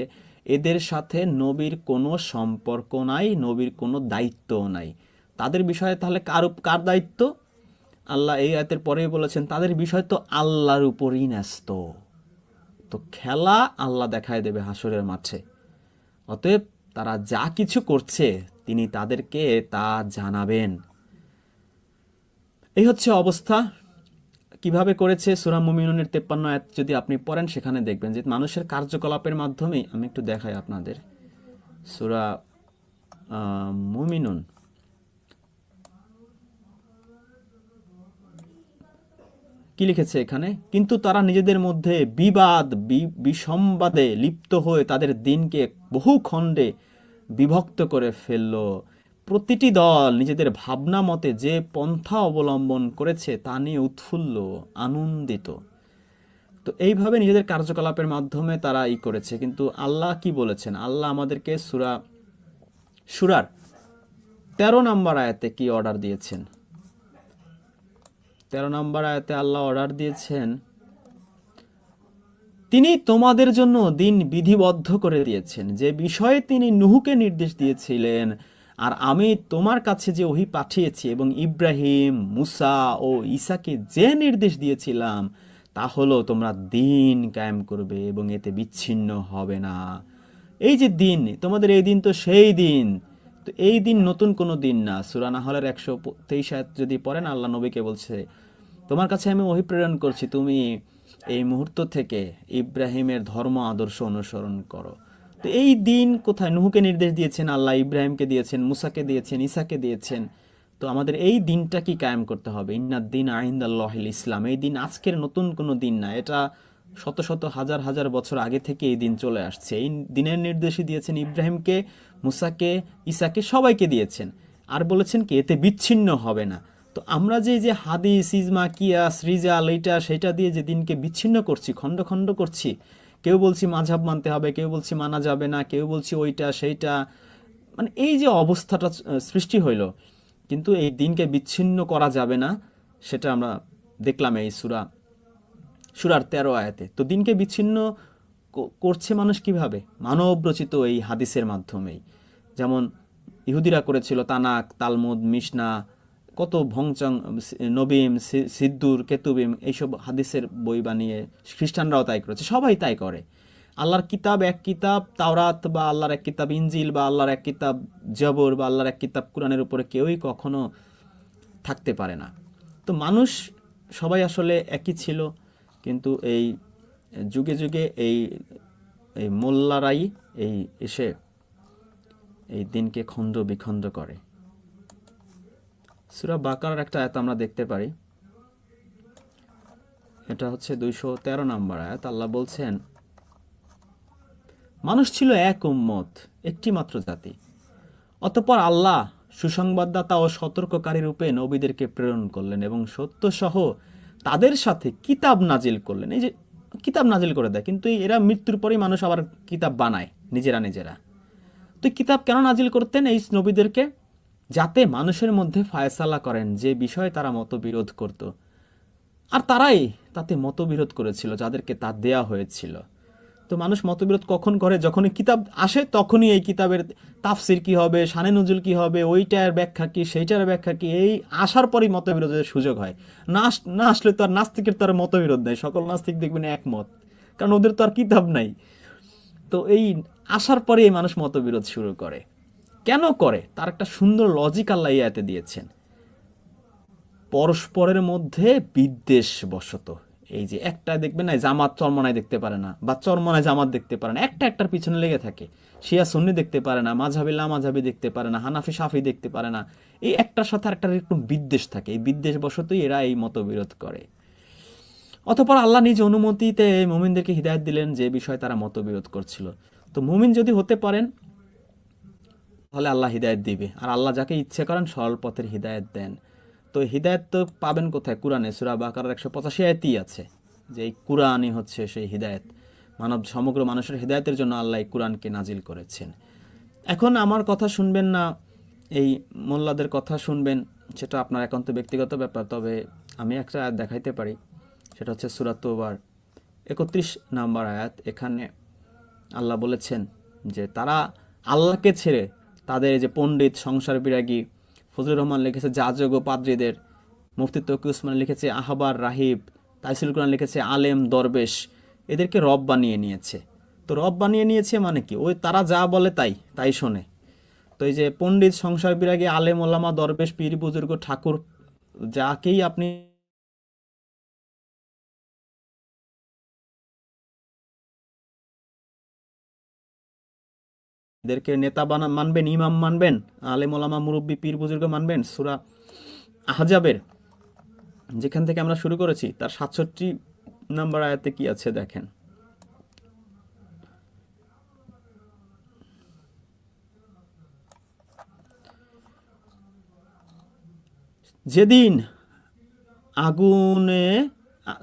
এদের সাথে নবীর কোনো সম্পর্ক নাই, নবীর কোনো দায়িত্বও নাই। তাদের বিষয়ে তাহলে কার দায়িত্ব? আল্লাহ এই আয়াতের পরেই বলেছেন, তাদের বিষয় তো আল্লাহর উপরই ন্যস্ত। তো খেলা আল্লাহ দেখায় দেবে হাসরের মাঠে। অতএব তারা যা কিছু করছে তিনি তাদেরকে তা জানাবেন। এই হচ্ছে অবস্থা। কিভাবে করেছে সূরা মুমিনুনের 53 আয়াত যদি আপনি পড়েন, সেখানে দেখবেন যে মানুষের কার্যকলাপের মাধ্যমেই, আমি একটু দেখাই আপনাদের, সূরা মুমিনুন কি লিখেছে এখানে, কিন্তু তারা নিজেদের মধ্যে বিবাদ বিসম্বাদে লিপ্ত হয়ে তাদের দিনকে বহু খণ্ডে বিভক্ত করে ফেলল। প্রতিটি দল নিজেদের ভাবনা মতে যে পন্থা অবলম্বন করেছে তা নিয়ে উৎফুল্ল, আনন্দিত। তো এইভাবে নিজেদের কার্যকলাপের মাধ্যমে তারা করেছে। কিন্তু আল্লাহ কি বলেছেন? আল্লাহ আমাদেরকে সূরার 13 নম্বর আয়াতে কি অর্ডার দিয়েছেন? 13 নম্বর আয়াতে আল্লাহ অর্ডার দিয়েছেন, তিনি তোমাদের জন্য দিন বিধিবদ্ধ করে দিয়েছেন যে বিষয়ে তিনি নূহকে নির্দেশ দিয়েছিলেন, আর আমি তোমার কাছে যে ওহী পাঠিয়েছি এবং ইব্রাহিম, মুসা ও ঈসাকে যে নির্দেশ দিয়েছিলাম তা হলো তোমরা দিন কায়েম করবে এবং এতে বিচ্ছিন্ন হবে না। এই যে দিন, তোমাদের এই দিন তো সেই দিন। তো এই দিন নতুন কোনো দিন না। সূরা নাহলের 123 আয়াত যদি পড়েন, আল্লাহ নবীকে বলছে, তোমার কাছে আমি ওহী প্রেরণ করছি, তুমি এই মুহূর্ত থেকে ইব্রাহিমের ধর্ম আদর্শ অনুসরণ করো। তো এই দিন কোথায়? নূহকে নির্দেশ দিয়েছেন আল্লাহ, ইব্রাহিমকে দিয়েছেন, মুসাকে দিয়েছেন, ঈসাকে দিয়েছেন। তো আমাদের এই দিনটা কি কায়েম করতে হবে। ইন্নাদ-দীন ইনদাল্লাহিল ইসলাম। এই দিন আজকের নতুন কোনো দিন না, এটা শত শত হাজার হাজার বছর আগে থেকে এই দিন চলে আসছে। এই দিনের নির্দেশই দিয়েছেন ইব্রাহিমকে, মুসাকে, ঈসাকে, সবাইকে দিয়েছেন। আর বলেছেন কি এতে বিচ্ছিন্ন হবে না। তো আমরা যে হাদিস, ইজমা, কিয়াস, রিজাল, এইটা সেটা দিয়ে যে দিনকে বিচ্ছিন্ন করছি, খণ্ড খণ্ড করছি, কেউ বলছি মাযহাব মানতে হবে, কেউ বলছি মানা যাবে না, কেউ বলছি ওইটা সেইটা, মানে এই যে অবস্থাটা সৃষ্টি হইল, কিন্তু এই দিনকে বিচ্ছিন্ন করা যাবে না, সেটা আমরা দেখলাম এই সূরার 13 আয়াতে। তো দিনকে বিচ্ছিন্ন করছে মানুষ কিভাবে? মানবরচিত এই হাদিসের মাধ্যমেই। যেমন ইহুদিরা করেছিল তানাক, তালমুদ, মিশনা, কত ভংচং, নবীম, সিদ্দুর, কেতুবিম, এইসব হাদিসের বই বানিয়ে খ্রিস্টানরাও তাই করেছে, সবাই তাই করে। আল্লাহর কিতাব এক কিতাব তাওরাত, বা আল্লাহর এক কিতাব ইনজিল, বা আল্লাহর এক কিতাব জবর, বা আল্লাহর এক কিতাব কুরআনের উপরে কেউই কখনো থাকতে পারে না। তো মানুষ সবাই আসলে একই ছিল, কিন্তু এই যুগে যুগে এই এই মোল্লারাই এই এসে এই দিনকে খণ্ড বিখণ্ড করে। সূরা বাকারার একটা আয়াত আমরা দেখতে পারি, এটা হচ্ছে 213 নম্বর আয়াত। আল্লাহ বলছেন, মানুষ ছিল এক উম্মত, একটি মাত্র জাতি। অতঃপর আল্লাহ সুসংবাদদাতা ও সতর্ককারী রূপে নবীদেরকে প্রেরণ করলেন এবং সত্য সহ তাদের সাথে কিতাব নাজিল করলেন। এই যে কিতাব নাজিল করে দেয়, কিন্তু এরা মৃত্যুর পরেই মানুষ আবার কিতাব বানায় নিজেরা নিজেরা। তো কিতাব কেন নাজিল করতেন এই নবীদেরকে? যাতে মানুষের মধ্যে ফায়সালা করেন যে বিষয়ে তারা মতবিরোধ করত, আর তারাই তাতে মতবিরোধ করেছিল যাদেরকে তা দেয়া হয়েছিল। তো মানুষ মতবিরোধ কখন করে? যখনই কিতাব আসে তখনই এই কিতাবের তাফসির কি হবে, শানে নজুল কি হবে, ওইটার ব্যাখ্যা কি, সেইটার ব্যাখ্যা কি, এই আসার পরই মতবিরোধের সুযোগ হয়। না আসলে তো আর নাস্তিকের তো আর মতবিরোধ নেই, সকল নাস্তিক দেখবেন একমত, কারণ ওদের তো আর কিতাব নাই। তো এই আসার পরে এই মানুষ মতবিরোধ শুরু করে। কেন করে? তার একটা সুন্দর লজিক আল্লাহ এই আয়াতে দিয়েছেন। পরস্পরের মধ্যে বিদ্বেষ বশত। এই যে একটা দেখবেন না, জামাত চরমনায় দেখতে পারে না, বা চরমনায় জামাত দেখতে পারে না, একটার পিছনে লেগে থাকে। শিয়া সুন্নি দেখতে পারে না, মাঝহাবি লামাঝহাবি দেখতে পারে না, হানাফি শাফি দেখতে পারে না। এই একটার সাথে আরেকটার একটু বিদ্বেষ থাকে, এই বিদ্বেষ বশতই এরা এই মতবিরোধ করে। অতঃপর আল্লাহ নিজ অনুমতিতে মুমিনদেরকে হিদায়াত দিলেন যে বিষয়ে তারা মতবিরোধ করছিল। তো মুমিন যদি হতে পারেন তাহলে আল্লাহ হিদায়াত দিবে, আর আল্লাহ যাকে ইচ্ছে করেন সরল পথের হিদায়াত দেন। তো হিদায়াত তো পাবেন কোথায়? কুরআনে সূরা বাকারার 185 আয়াতই আছে যে এই কুরআনই হচ্ছে সেই হিদায়াত। সমগ্র মানুষের হিদায়াতের জন্য আল্লাহ এই কুরআনকে নাজিল করেছেন। এখন আমার কথা শুনবেন না, এই মোল্লাদের কথা শুনবেন, সেটা আপনার একান্ত ব্যক্তিগত ব্যাপার। তবে আমি একটা আয়াত দেখাইতে পারি, সেটা হচ্ছে সূরা তওবার 31 নম্বর আয়াত। এখানে আল্লাহ বলেছেন যে তারা আল্লাহকে ছেড়ে তাদের যে পণ্ডিত, সংসার বিরাগী, ফজলুর রহমান লিখেছে যাজক ও পাদ্রীদের, মুফতি তকি উসমান লিখেছে আহবার রাহিব, তাইসিল কোরআন লিখেছে আলেম দরবেশ, এদেরকে রব বানিয়ে নিয়েছে। তো রব বানিয়ে নিয়েছে মানে কি? ওই তারা যা বলে তাই শোনে। তো এই যে পণ্ডিত, সংসার বিরাগী, আলেম ওলামা, দরবেশ, পীর বুজুর্গ, ঠাকুর, যাকেই আপনি এদেরকে নেতা মানবেন, ইমাম মানবেন, আলেম ওলামা, মুরব্বী, পীর বুজুর্গ মানবেন। সূরা আহজাবের যেখান থেকে আমরা শুরু করেছি তার 67 নম্বর আয়াতে কি আছে দেখেন। যেদিন আগুনে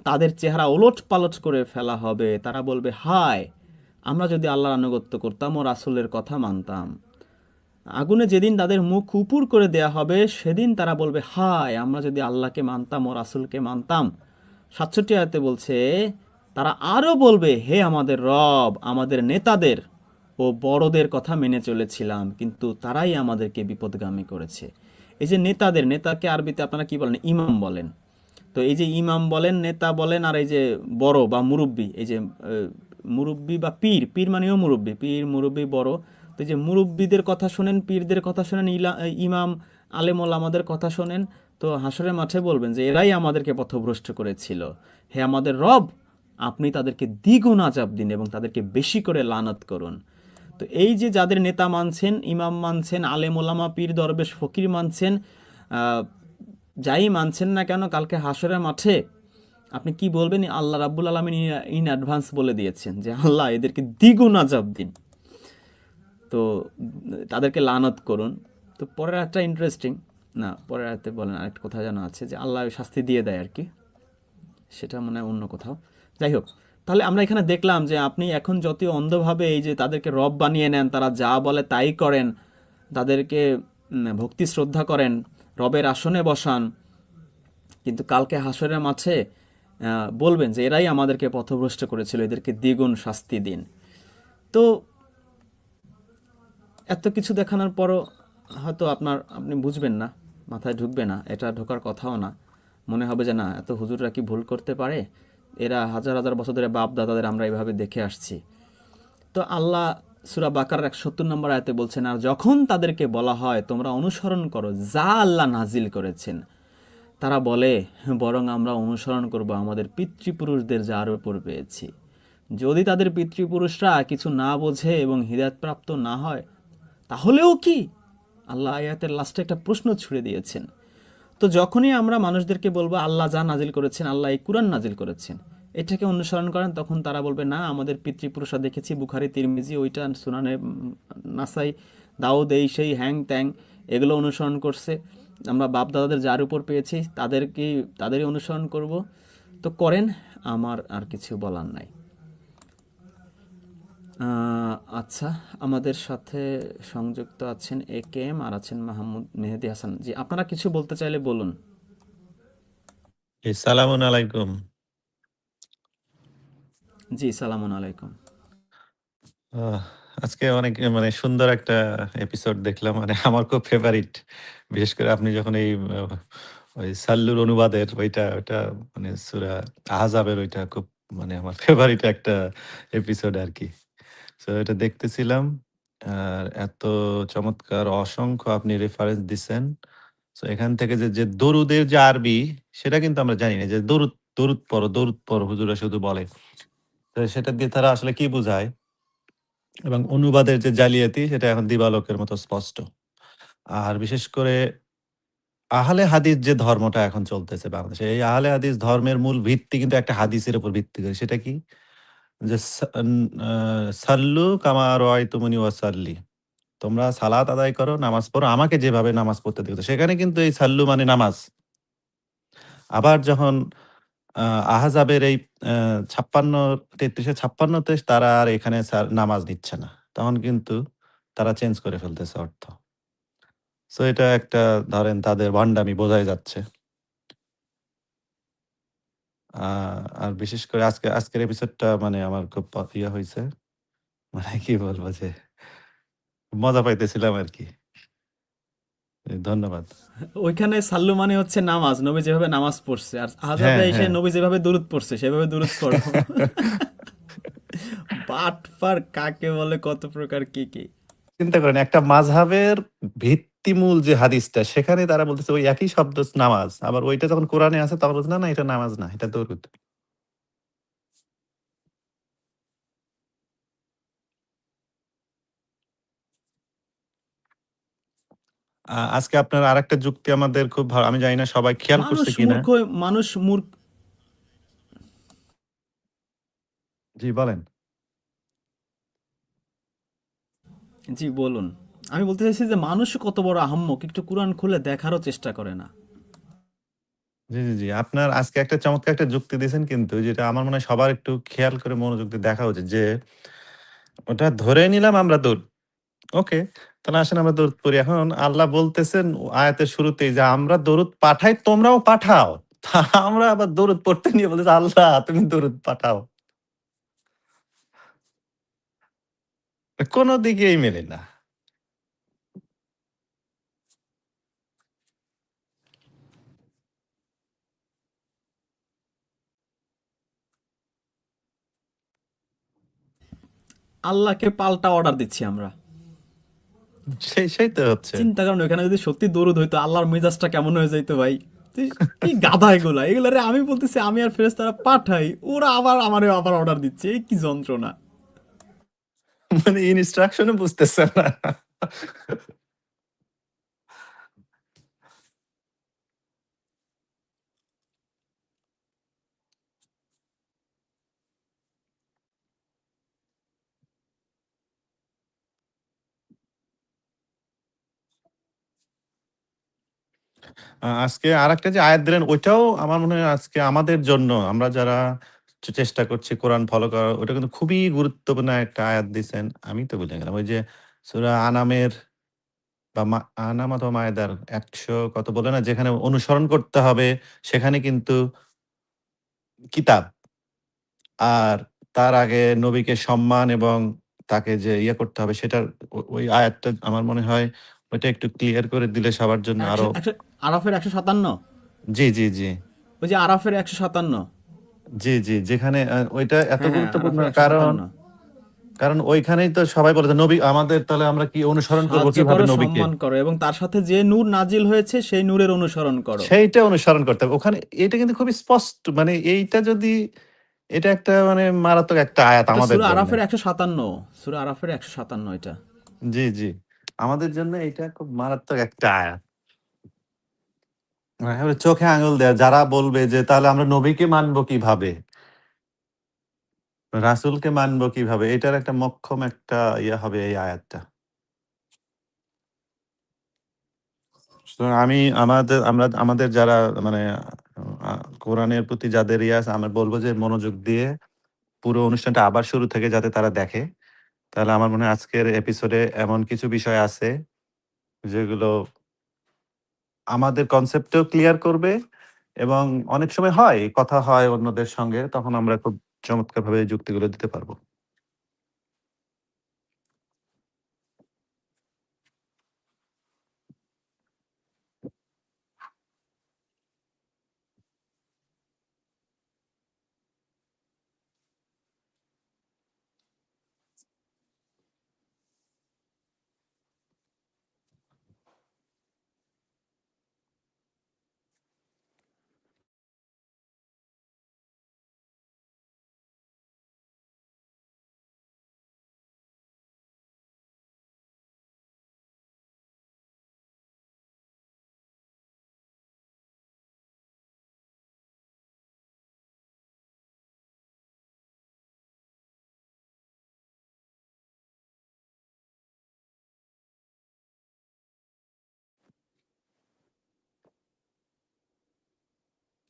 তাদের চেহারা ওলট পালট করে ফেলা হবে, তারা বলবে, হায় আমরা যদি আল্লাহর আনুগত্য করতাম ও রাসূলের কথা মানতাম। আগুনে যেদিন তাদের মুখ উপুর করে দেয়া হবে, সেদিন তারা বলবে, হায় আমরা যদি আল্লাহকে মানতাম ও রাসূলকে মানতাম। 67 আয়াতে বলছে, তারা আরো বলবে, হে আমাদের রব, আমাদের নেতাদের ও বড়দের কথা মেনে চলেছিলাম, কিন্তু তারাই আমাদেরকে বিপদগামী করেছে। এই যে নেতাকে আরবিতে আপনারা কি বলেন? ইমাম বলেন। তো এই যে ইমাম বলেন, নেতা বলেন, আর এই যে বড় বা মুরব্বী, এই যে মুরব্বী বা পীর মানেও মুরব্বী, পীর মুরব্বী বড়। তো এই যে মুরব্বীদের কথা শোনেন, পীরদের কথা শোনেন, ইমাম আলেম ওলামাদের কথা শোনেন, তো হাসরের মাঠে বলবেন যে এরাই আমাদেরকে পথভ্রষ্ট করেছিল। হে আমাদের রব, আপনি তাদেরকে দ্বিগুণ আযাব দিন এবং তাদেরকে বেশি করে লানত করুন। তো এই যে যাদের নেতা মানছেন, ইমাম মানছেন, আলেম ওলামা, পীর দরবেশ ফকির মানছেন, যাই মানছেন না কেন, কালকে হাসরের মাঠে আপনি কি বলবেন? আল্লাহ রাব্বুল আলামিন ইন অ্যাডভান্স বলে দিয়েছেন যে আল্লাহ এদেরকে দ্বিগুণ আযাব দিন, তো তাদেরকে লানত করুন। তো পরের একটা ইন্টারেস্টিং, না পরের আয়াতে বলেন আরেকটা কথা যেন আছে যে আল্লাহ শাস্তি দিয়ে দেয় আর কি, সেটা মনে হয় অন্য কোথাও। যাই হোক, তাহলে আমরা এখানে দেখলাম যে আপনি এখন যত অন্ধভাবে এই যে তাদেরকে রব বানিয়ে নেন, তারা যা বলে তাই করেন, তাদেরকে ভক্তি শ্রদ্ধা করেন, রবের আসনে বসান, কিন্তু কালকে হাসরের মাঠে বলবেন যে এরাই আমাদেরকে পথভ্রষ্ট করেছিল, এদেরকে দ্বিগুণ শাস্তি দিন। তো এত কিছু দেখানোর পরও হয়তো আপনি বুঝবেন না, মাথায় ঢুকবে না, এটা ঢোকার কথাও না। মনে হবে যে না, এত হুজুররা কি ভুল করতে পারে, এরা হাজার হাজার বছর ধরে বাপ দাদাদের আমরা এভাবে দেখে আসছি। তো আল্লাহ সূরা বাকারার 170 নম্বর আয়াতে বলছেন, আর যখন তাদেরকে বলা হয় তোমরা অনুসরণ করো যা আল্লাহ নাজিল করেছেন, তারা বলে বরং আমরা অনুসরণ করব আমাদের পিতৃপুরুষদের যার উপর পেয়েছি। যদি তাদের পিতৃপুরুষরা কিছু না বোঝে এবং হিদায়াতপ্রাপ্ত না হয় তাহলেও কি? আল্লাহ আয়াতের লাস্টে একটা প্রশ্ন ছুড়ে দিয়েছেন। তো যখনই আমরা মানুষদেরকে বলবো আল্লাহ যা নাজিল করেছেন, আল্লাহ এই কুরআন নাজিল করেছেন, এটাকে অনুসরণ করেন, তখন তারা বলবে না, আমাদের পিতৃপুরুষরা দেখেছি বুখারী, তিরমিজি, ওইটা সুনানে নাসাই, দাউদ, এই সেই হ্যাং ত্যাং এগুলো অনুসরণ করছে, আমরা বাপ দাদাদের যার উপর পেয়েছি তাদেরই অনুসরণ করব। তো করেন, আমার আর কিছু বলার নাই। আচ্ছা, আমাদের সাথে সংযুক্ত আছেন AKM আর আছেন মাহমুদ মেহেদি হাসান। জি, আপনারা কিছু বলতে চাইলে বলুন। সালামুন আলাইকুম। জি, সালামুন আলাইকুম। আহ, আজকে অনেক মানে সুন্দর একটা এপিসোড দেখলাম, মানে আমার খুব ফেভারিট। বিশেষ করে আপনি যখন এই ওই সাল্লুর অনুবাদের ওইটা মানে সূরা আহজাবের ওইটা খুব মানে আমার ফেভারিট একটা এপিসোড আর কি। তো এটা দেখতেছিলাম, আর এত চমৎকার অসংখ্য আপনি রেফারেন্স দিছেন। তো এখান থেকে যে দরুদের যে আরবি, সেটা কিন্তু আমরা জানি না, যে দরুদ দরুদ পড়ো হুজুরা শুধু বলে। তো সেটা দিয়ে তারা আসলে কি বুঝায়, এবং অনুবাদের যে জালিয়াতি, সেটা এখন দিবালোকের মতো স্পষ্ট। আর বিশেষ করে আহলে হাদিস যে ধর্মটা এখন চলতেছে বাংলাদেশে, এই আহলে হাদিস ধর্মের মূল ভিত্তি কিন্তু একটা হাদিসের উপর ভিত্তি করে। সেটা কি? যে সাল্লু কামা রাআইতুমুনি ওয়াসাল্লি, তোমরা সালাত আদায় করো, নামাজ পড়ো আমাকে যেভাবে নামাজ পড়তে দেখেছো। সেখানে কিন্তু এই সাল্লু মানে নামাজ। আবার যখন আহজাবের এই 33-56 তারা আর এখানে নামাজ নিচ্ছে না, তখন কিন্তু তারা চেঞ্জ করে ফেলতেছে অর্থ। সো এটা একটা, ধরেন, তাদের ভণ্ডামি বোঝাই যাচ্ছে। আর বিশেষ করে আজকের এপিসোডটা মানে আমার খুব ইয়ে হয়েছে, মানে কি বলবো, যে মজা পাইতেছিলাম আর কি। ধন্যবাদ। ওইখানে সাল্লু মানে হচ্ছে নামাজ, নবী যেভাবে নামাজ পড়ছে, আর আহজাবে হ্যাঁ, এসে হ্যাঁ। নবী যেভাবে দুরূদ পড়ছে সেভাবে দুরূদ পড়ো। বাটপার কাকে বলে, কত প্রকার কি কি। চিন্তা করেন, একটা মাযহাবের ভিত্তিমূল যে হাদিসটা, সেখানে তারা বলতেছে ওই একই শব্দ নামাজ, আবার ওইটা যখন কোরআনে আছে তখন বলছে না, না এটা নামাজ না, এটা দরুদ। আজকে আপনার আরেকটা যুক্তি আমাদের খুব ভালো, আমি জানি না সবাই খেয়াল করছে কিনা। মানুষ মূর্খ। জি বলেন। জি বলুন। আমি বলতে চাইছি যে মানুষ কত বড় আহাম্মক, একটু কোরআন খুলে দেখারও চেষ্টা করে না। জি, জি, জি। আপনার আজকে একটা চমৎকার একটা যুক্তি দিয়েছেন কিন্তু, যেটা আমার মনে হয় সবার একটু খেয়াল করে মনোযোগ দিয়ে দেখা উচিত, যে ওটা ধরে নিলাম আমরা দরুদ। ওকে, তাহলে আসেন আমরা দরুদ পড়ি। এখন আল্লাহ বলতেছেন আয়াতের শুরুতেই যে আমরা দরুদ পাঠাই, তোমরাও পাঠাও। তা আমরা আবার দরুদ পড়তে নিয়ে বলতেছি আল্লাহ তুমি দরুদ পাঠাও। কোন দিকেই মেলে না। আল্লাহকে পাল্টা অর্ডার দিচ্ছি আমরা। সেই তো হচ্ছে। চিন্তা করেন, ওখানে যদি সত্যি দরুদ হইতো, আল্লাহর মেজাজটা কেমন হয়ে যাইতো ভাই। তুই কি গাধা এগুলারে আমি বলতেছি আমি আর ফেরেশতারা পাঠাই, ওরা আবার আমারে আবার অর্ডার দিচ্ছে, এই কি যন্ত্রণা। মানে ইনস্ট্রাকশনও বুঝতেছে না। আজকে আরেকটা যে আয়াত দিলেন, ওইটাও আমার মনে হয় আজকে আমাদের জন্য, আমরা যারা চেষ্টা করছি কোরআন ফলো করার, ওটা কিন্তু খুবই গুরুত্বপূর্ণ একটা আয়াত দিছেন। আমি তো ভুলে গেলাম। ওই যে সূরা আনামের বা আনাম অথবা মায়েদার ১০০ কত বলে না, যেখানে অনুসরণ করতে হবে, সেখানে কিন্তু কিতাব, আর তার আগে নবীকে সম্মান এবং তাকে যে ইয়ে করতে হবে, সেটার ওই আয়াতটা আমার মনে হয় ওইটা একটু ক্লিয়ার করে দিলে সবার জন্য আরো। আরাফের 157। জি, জি, জি। ওই যে আরাফের 157। জি, জি, যেখানে ওইটা এত হ্যাঁ, গুরুত্বপূর্ণ, আরাফের কারণ 157। কারণ ওইখানেই তো সবাই বলে যে নবী আমাদের, তাহলে আমরা কি অনুসরণ করব সাহায্য কিভাবে করো, নবীকে? সম্মান করো, এবং তার সাথে যে নূর নাজিল হয়েছে সেই নূরের অনুসরণ করো। সেইটা অনুসরণ করতে হবে ওখানে। এটা কিন্তু খুবই স্পষ্ট, মানে এইটা যদি, এটা একটা মানে মারাত্মক একটা আয়াত এটা আমাদের সূরা জন্য। আরাফের 157, সূরা আরাফের 157 এটা। জি জি, আমাদের জন্য এটা খুব মারাত্মক একটা আয়াত। একেবারে চোখে আঙুল দেয়া, যারা বলবে যে তাহলে আমরা নবীকে মানবো কিভাবে, রাসূলকে মানবো কিভাবে, এটার একটা মোক্ষম একটা ইয়ে হবে এই আয়াতটা। সুতরাং আমি আমাদের যারা মানে আ কোরআনের প্রতি যাদের ইয়ে আছে, আমি বলব যে মনোযোগ দিয়ে পুরো অনুষ্ঠানটা আবার শুরু থেকে যাতে তারা দেখে। তাহলে আমার মনে হয় আজকের এপিসোডে এমন কিছু বিষয় আছে যেগুলো আমাদের কনসেপ্টও ক্লিয়ার করবে, এবং অনেক সময় হয়, কথা হয় অন্যদের সঙ্গে, তখন আমরা খুব চমৎকারভাবে এই যুক্তিগুলো দিতে পারব।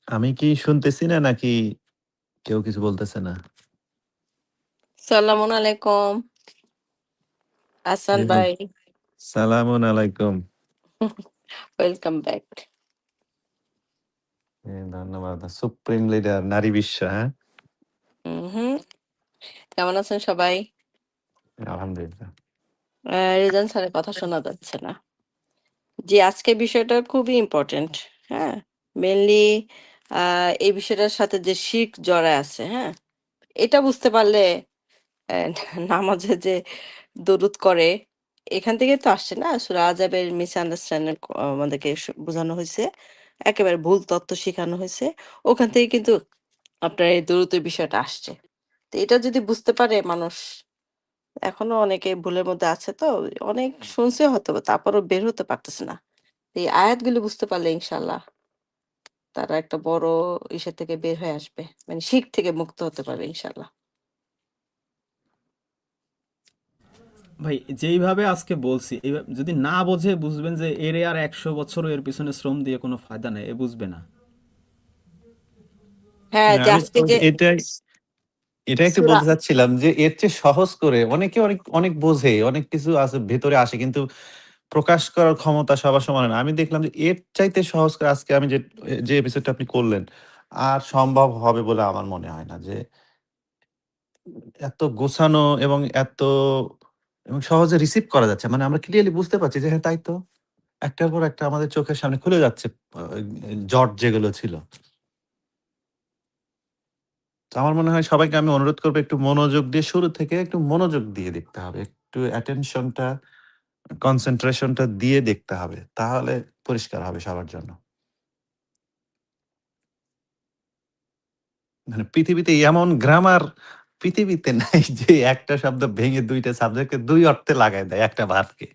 আমি কি শুনতেছি না নাকি কেউ কিছু বলতেছে না? সালামুন আলাইকুম আসান এই যে, ভাই। সালামুন আলাইকুম। Welcome back. ধন্যবাদ। সুপ্রিম লিডার নারী বিশ্ব, হ্যাঁ? হুম, কেমন আছেন সবাই? আলহামদুলিল্লাহ। রিজন স্যারের কথা শোনা যাচ্ছে না। জি, আজকের বিষয়টা খুবই ইম্পর্টেন্ট। হ্যাঁ, মেনলি এই বিষয়টার সাথে যে শিরক জড়ায় আছে, হ্যাঁ, এটা বুঝতে পারলে নামাজে যে দরুদ করে, এখান থেকেই তো আসছে না? সূরা আযাবের মিসআন্ডারস্ট্যান্ডিং আমাদেরকে বোঝানো হইছে। একেবারে ভুল তথ্য শিখানো হইছে। ওখান থেকে কিন্তু আপনার এই দরুদের বিষয়টা আসছে। তো এটা যদি বুঝতে পারে মানুষ, এখনো অনেকে ভুলের মধ্যে আছে তো, অনেক শুনছে হয়তোবা তারপরেও বের হতে পারতেছে না। এই আয়াতগুলো বুঝতে পারলে ইনশাআল্লাহ তারা একটা বড় ইসের থেকে বের হয়ে আসবে। মানে শিরক থেকে মুক্ত হতে পারবে ইনশাআল্লাহ। ভাই যেইভাবে আজকে বলছি, এইভাবে যদি না বোঝে, বুঝবেন যে এর আর 100 বছরও এর পিছনে শ্রম দিয়ে কোনো ফায়দা নেই, এ বুঝবে না। হ্যাঁ, না, যে আমি আজকে যে এটাই এটা একটু সূরা বলতে চাচ্ছিলাম যে এর চেয়ে সহজ করে অনেকে অনেক অনেক বোঝে, অনেক কিছু আছে ভেতরে আসে, কিন্তু প্রকাশ করার ক্ষমতা সবার সমান হয় না। আমি দেখলাম যে এর চাইতে সহজ করে আজকে আমি যে এপিসোডটা আপনি করলেন, আর সম্ভব হবে বলে আমার মনে হয় না। যে এত গোছানো এবং এবং সহজে রিসিভ করা যাচ্ছে। মানে আমরা ক্লিয়ারলি বুঝতে পারছি যে হ্যাঁ, তাই তো। একটার পর একটা আমাদের চোখের সামনে খুলে যাচ্ছে আ জট যেগুলো ছিল। তো আমার মনে হয় সবাইকে আমি অনুরোধ করব একটু মনোযোগ দিয়ে, শুরু থেকে একটু মনোযোগ দিয়ে দেখতে হবে। একটু অ্যাটেনশনটা, কনসেনট্রেশনটা দিয়ে দেখতে হবে। তাহলে পরিষ্কার হবে সবার জন্য। মানে পৃথিবীতে এমন গ্রামার পৃথিবীতে নাই যে একটা শব্দ ভেঙে ২ টা সাবজেক্টকে ২ অর্থে লাগায় দেয় একটা ভার্বকে।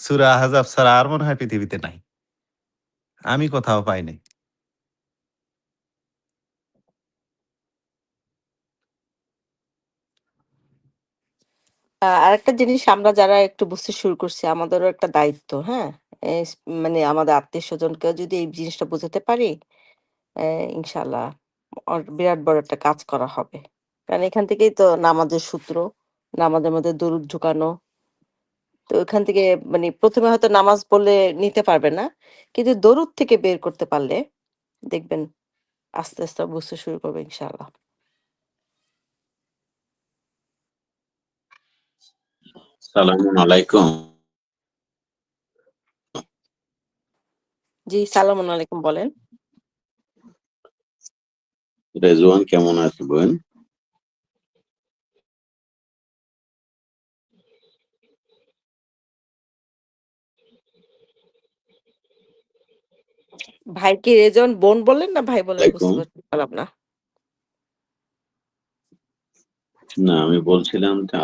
সূরা আহজাব ছাড়া আর মনে হয় পৃথিবীতে নাই। আমি কোথাও পাই নাই। আরেকটা জিনিস আমরা যারা একটু বুঝতে শুরু করছি আমাদেরও একটা দায়িত্ব, হ্যাঁ? এস মানে আমাদের আত্মীয়স্বজনকেও যদি এই জিনিসটা বোঝাতে পারি, ইনশাআল্লাহ বিরাট বড় একটা কাজ করা হবে। কারণ এখান থেকেই তো নামাজের সূত্র, নামাজের মধ্যে দরুদ ঢুকানো। তো ওখান থেকে মানে ১ম এ হয়তো নামাজ পড়লে নিতে পারবে না। কিন্তু দরুদ থেকে বের করতে পারলে দেখবেন আস্তে, আস্তে বুঝতে শুরু করবে ইনশাআল্লাহ। সালামুন আলাইকুম। জি, সালামুন আলাইকুম বলেন। রেজওয়ান কেমন আছে বোন? ভাই কি রেজন বোন বললেন না ভাই বললেন বুঝতে আলাইকুম। পারলাম না। না, আমি বলছিলাম যে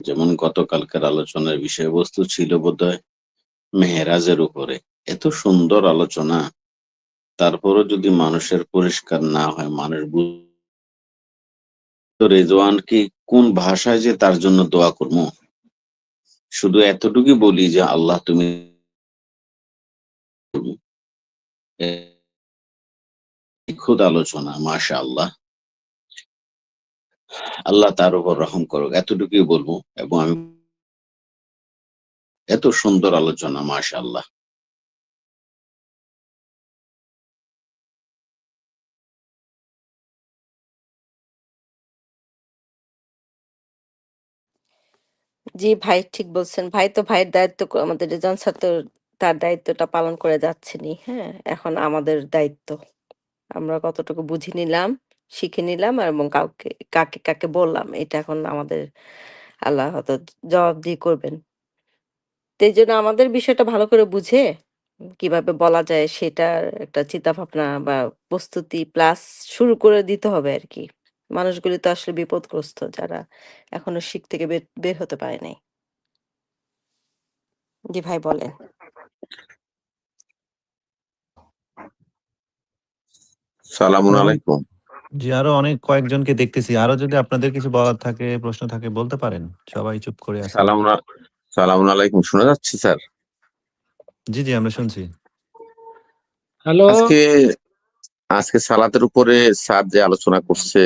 যেমন গতকালকার আলোচনার বিষয়বস্তু ছিল বোধহয় মেহেরাজের উপরে। এত সুন্দর আলোচনা, তারপরও যদি মানুষের পরিষ্কার না হয়, মানুষ তো রেজওয়ান কি কোন ভাষায় যে তার জন্য দোয়া করবো? শুধু এতটুকুই বলি যে আল্লাহ তুমি নিখুঁত আলোচনা, মাশা আল্লাহ, আল্লাহ তার উপর রহম করুক, এতটুকুই বলবো। এবং আমি এত সুন্দর আলোচনা, মাশা আল্লাহ। জি ভাই ঠিক বলছেন। ভাই তো ভাইয়ের দায়িত্ব আমাদের রেজান স্যার তো তার দায়িত্বটা পালন করে যাচ্ছেনই। হ্যাঁ? এখন আমাদের দায়িত্ব। আমরা কতটুকু বুঝে নিলাম, শিখে নিলাম এবং কাকে বললাম এটা এখন আমাদের আল্লাহ হয়তো জবাবদিহি করবেন। তো এইজন্য আমাদের বিষয়টা ভালো করে বুঝে কিভাবে বলা যায় সেটার একটা চিন্তাভাবনা বা প্রস্তুতি প্লাস শুরু করে দিতে হবে আরকি। মানুষগুলি তো আসলে বিপদগ্রস্ত যারা এখনো শিক থেকে বের হতে পারে নাই। জি ভাই বলেন। সালামুন আলাইকুম। জি, আরো অনেক কয়েকজনকে দেখতেছি। আরো যদি আপনাদের কিছু বলার থাকে, প্রশ্ন থাকে বলতে পারেন। সবাই চুপ করে আছে। সালামুন আলাইকুম, শোনা যাচ্ছে স্যার? জি, জি, আমরা শুনছি। হ্যালো। আজকে আজকে সালাতের উপরে স্যার যে আলোচনা করছে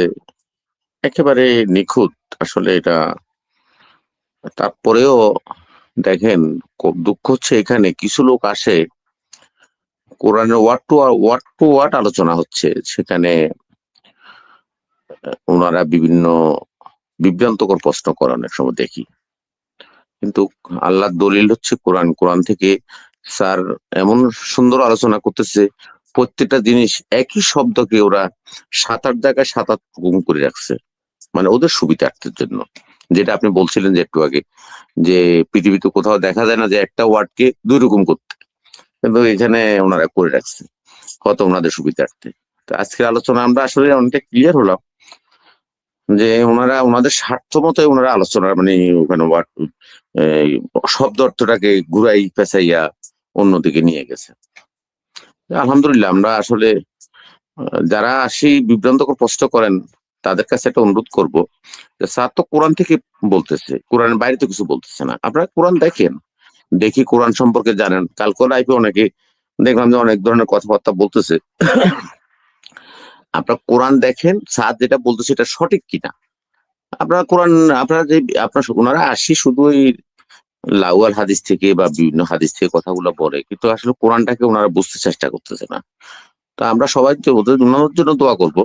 একেবারে নিখুঁত। আসলে এটা, তারপরেও দেখেন, খুব দুঃখ হচ্ছে এখানে কিছু লোক আসে, কোরআনের ওয়ার্ড টু ওয়ার্ড আলোচনা হচ্ছে, সেখানে ওনারা বিভিন্ন বিভ্রান্তকর প্রশ্ন করে অনেক সময় দেখি। কিন্তু আল্লাহর দলিল হচ্ছে কোরআন। কোরআন থেকে স্যার এমন সুন্দর আলোচনা করতেছে, প্রত্যেকটা জিনিস একই শব্দকে ওরা ৭-৮ জায়গায় ৭-৮ গুণ করে রাখছে, মানে ওদের সুবিধার্থের জন্য। যেটা আপনি বলছিলেন যে একটু আগে, যে পৃথিবীতে কোথাও দেখা যায় না যে একটা ওয়ার্ডকে ২ রকম করতে, কিন্তু এখানে ওনারা করে রাখছে হয়তো ওনাদের সুবিধার্থে। তো আজকের আলোচনা আমরা আসলে অনেকটা ক্লিয়ার হলাম যে ওনারা ওনাদের স্বার্থ মতো ওনারা আলোচনা, মানে ওখানে এই শব্দ অর্থটাকে ঘুরাই পেঁচাইয়া অন্যদিকে নিয়ে গেছে। আলহামদুলিল্লাহ, আমরা আসলে যারা সেই বিভ্রান্তকর প্রশ্ন করেন তাদের কাছে একটা অনুরোধ করব যে স্যার তো কোরআন থেকে বলতেছে, কোরআনের বাইরে তো কিছু বলতেছে না। আপনারা কোরআন দেখেন, দেখি কোরআন সম্পর্কে জানেন। কালকে লাইফে অনেকে দেখলাম যে অনেক ধরনের কথাবার্তা বলতেছে। আপনারা কোরআন দেখেন, স্যার যেটা বলতেছে এটা সঠিক কিনা। আপনারা কোরআন, আপনারা যে আপনার ওনারা আসি শুধু ওই লাউয়াল হাদিস থেকে বা বিভিন্ন হাদিস থেকে কথাগুলো বলে, কিন্তু আসলে কোরআনটাকে ওনারা বুঝতে চেষ্টা করতেছে না। তো আমরা সবাই যে ওনাদের জন্য দোয়া করব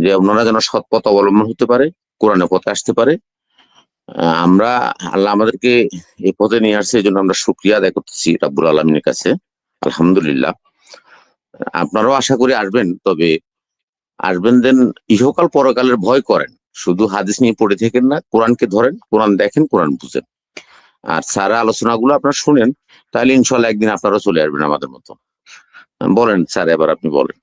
যে ওনারা যেন সৎ পথ অবলম্বন হতে পারে, কোরআনের পথে আসতে পারে। আমরা, আল্লাহ আমাদেরকে এই পথে নিয়ে আসছে, এই জন্য আমরা শুকরিয়া আদায় করতেছি রাব্বুল আলামিনের কাছে, আলহামদুলিল্লাহ। আপনারাও আশা করি আসবেন, তবে আসবেন দেন ইহকাল পরকালের ভয় করেন, শুধু হাদিস নিয়ে পড়ে থাকেন না, কোরআনকে ধরেন, কোরআন দেখেন, কোরআন বুঝেন। আর স্যার আলোচনাগুলো আপনারা শুনেন, তাহলে ইনশাল্লাহ একদিন আপনারাও চলে আসবেন আমাদের মতো। বলেন স্যার, এবার আপনি বলেন।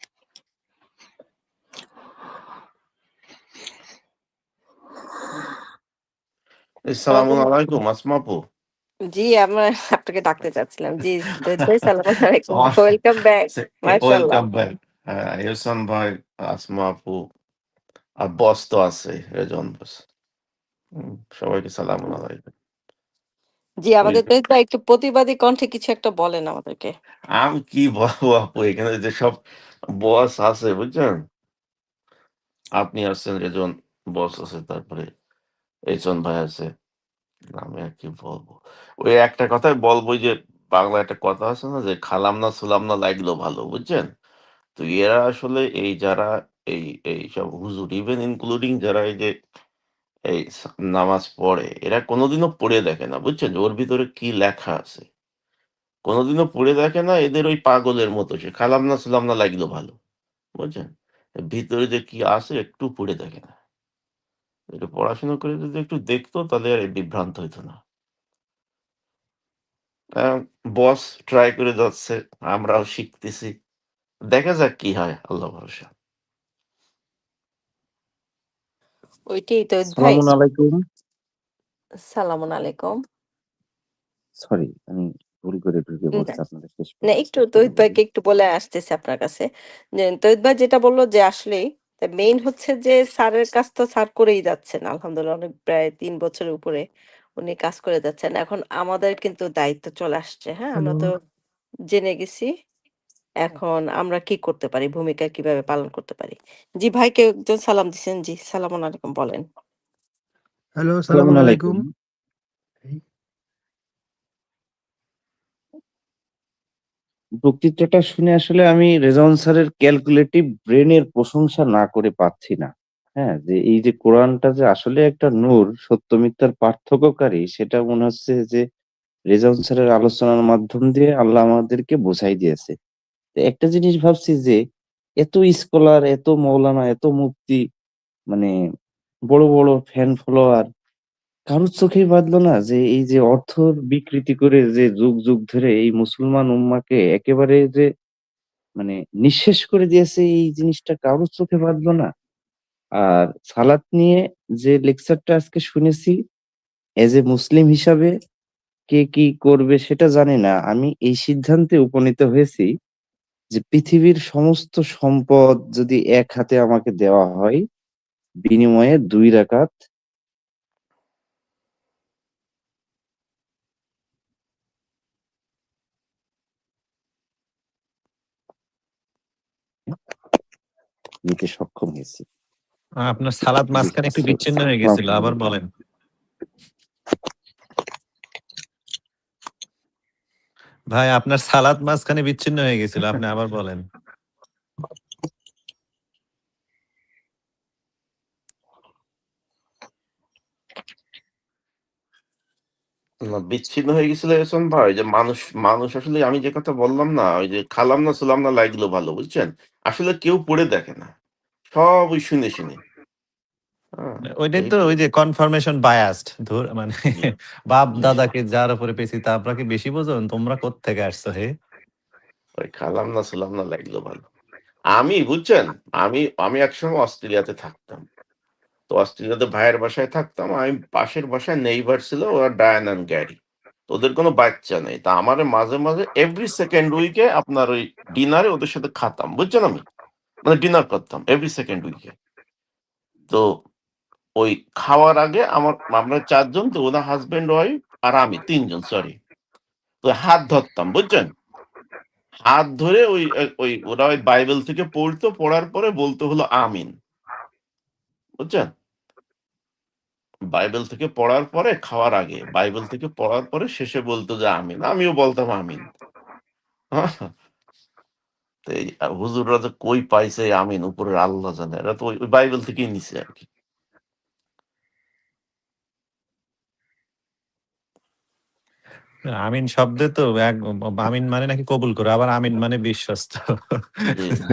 আমাদের আসসালামু আলাইকুম আসমা আপু। জি আমরা আপনাকে ডাকতে চাচ্ছিলাম। জি ভাই সালাম আলাইকুম। Welcome back. মাশাআল্লাহ। Welcome back. ইহসান ভাই, আসমা আপু, আর বস তো আছে, রেজন বস। সবাইকে সালাম আলাইকুম। জি আমাদের তো একটু প্রতিবাদী কণ্ঠে কিছু একটা বলেন আমাদেরকে। আমি কি বলবো আপু, এখানে যে সব বস আছে বুঝছেন, আপনি আছেন, রেজন বস আছে, তারপরে এজন ভাই আছে। আমি আর কি বলবো, ওই একটা কথাই বলবো যে বাংলা একটা কথা আছে না, যে খালাম না ছুলাম না লাগলো ভালো, বুঝছেন। তো এরা আসলে এই যারা এই এই সব হুজুর, ইভেন ইনক্লুডিং যারা এই যে নামাজ পড়ে, এরা কোনোদিনও পড়ে দেখে না, বুঝছেন, যে ওর ভিতরে কি লেখা আছে। কোনোদিনও পড়ে দেখে না। এদের ওই পাগলের মতো, সে খালাম না ছুলাম না লাগলো ভালো, বুঝছেন। এর ভিতরে যে কি আছে একটু পড়ে দেখে না। এটা পড়াশোনা করে যদি একটু দেখতো তাহলে আর এই বিভ্রান্ত হইতো না। বস ট্রাই করে যাচ্ছে, আমরাও শিখতেছি। দেখা যাক কি হয়, আল্লাহ ভরসা। ওইটাই তো ভাই। সালামুন আলাইকুম। সালামুন আলাইকুম। সরি, আমি ভুল করে ঢুকে না, পড়ছি আপনাদের শেষ না কথা একটু শেষ করে তহিদ বলি। ভাইকে একটু বলে আসতেছি আপনার কাছে। যে তহিদ ভাই যেটা বলল যে আসলেই মেইন হচ্ছে যে স্যারের কাজ তো স্যার করেই যাচ্ছেন। আলহামদুলিল্লাহ অনেক প্রায় ৩ বছরের উপরে উনি কাজ করে যাচ্ছেন। এখন আমাদের কিন্তু দায়িত্ব চলে আসছে। হ্যাঁ? আমরা তো জেনে গেছি। এখন আমরা কি করতে পারি? ভূমিকা কিভাবে পালন করতে পারি? জি ভাই কেউ একজন সালাম দিছেন। জি, সালামুন আলাইকুম বলেন। হ্যালো, সালামুন সালামুন আলাইকুম। আলাইকুম। বক্তৃতাটা শুনে আসলে আমি রেজাউল স্যারের ক্যালকুলেটিভ ব্রেনের প্রশংসা না করে পাচ্ছি না। হ্যাঁ, যে এই যে কোরআনটা যে আসলে একটা নূর, সত্য মিথ্যার পার্থক্যকারী, সেটা মনে হচ্ছে যে রেজাউল স্যারের আলোচনার মাধ্যম দিয়ে আল্লাহ আমাদেরকে বোঝাই দিয়েছে। তো একটা জিনিস ভাবছি যে এত স্কলার, এত মৌলানা, এত মুফতি, মানে বড় বড় ফ্যান ফলোয়ার, কারোর চোখেই বাঁধলো না যে এই যে অর্থর বিকৃতি করে যে যুগ যুগ ধরে এই মুসলমান উম্মাকে একেবারে যে মানে নিঃশেষ করে দিয়েছে, এই জিনিসটা কারোর চোখে বাঁধলো না। আর সালাত নিয়ে যে লেকচারটা আজকে শুনেছি, এজ এ মুসলিম হিসাবে কে কি করবে সেটা জানি না, আমি এই সিদ্ধান্তে উপনীত হয়েছি যে পৃথিবীর সমস্ত সম্পদ যদি এক হাতে আমাকে দেওয়া হয়, বিনিময়ে 2 রাকাত নিতে সক্ষম হয়েছি। আপনার সালাদ মাঝখানে একটু বিচ্ছিন্ন হয়ে গেছিল, আবার বলেন। ভাই আপনার সালাদ মাঝখানে বিচ্ছিন্ন হয়ে গেছিল, আপনি আবার বলেন। না, বিচ্ছিন্ন হয়ে গেছিল এহসান ভাই, যে মানুষ মানুষ আসলে আমি যে কথা বললাম না, ওই যে খালাম না ছুলাম না লাগলো ভালো, বুঝছেন? আসলে কেউ পড়ে দেখে না। সব ওই শুনে, শুনে। হ্যাঁ, ওইটাই এই তো ওই যে কনফার্মেশন বায়াসড, মানে জি, বাপ জি। দাদাকে যার উপরে পেয়েছি তা আপনাকে বেশি বোঝেন, তোমরা কোত্থেকে আসছো হে? ওই খালাম না ছুলাম না লাগলো ভালো। আমি বুঝছেন, আমি আমি একসময় অস্ট্রেলিয়াতে থাকতাম। তো অস্ট্রেলিয়াতে ভাইয়ের বাসায় থাকতাম। আমি পাশের বাসায় নেইবার ছিল, ওরা ডায়ান অ্যান্ড গ্যারি। তো ওদের কোনো বাচ্চা নেই। তা আমারে মাঝে, মাঝে এভরি সেকেন্ড উইকে আপনার ওই ডিনারে ওদের সাথে খাতাম। বুঝছেন আমি? মানে ডিনার করতাম এভরি সেকেন্ড উইকে। তো ওই খাওয়ার আগে আমরা ৪ জন, তো ওনার হাসব্যান্ড ওয়াইফ আর আমি ৩ জন, সরি। তো হাত ধরতাম, বুঝছেন? হাত ধরে ওই ওরা ওই বাইবেল থেকে পড়তো, পড়ার পরে বলতে হলো আমিন। বুঝছেন? বাইবেল থেকে পড়ার পরে খাওয়ার আগে, বাইবেল থেকে পড়ার পরে শেষে বলতো যে আমিন। আমিও বলতাম আমিন। তো এই হুজুররা যে কই পাইছে এই আমিন, উপরের আল্লাহ জানে। এরা তো ওই বাইবেল থেকেই নিছে আরকি। আমিন শব্দে তো আমিন মানে নাকি কবুল করে, আবার আমিন মানে বিশ্বস্ত। জি, জি।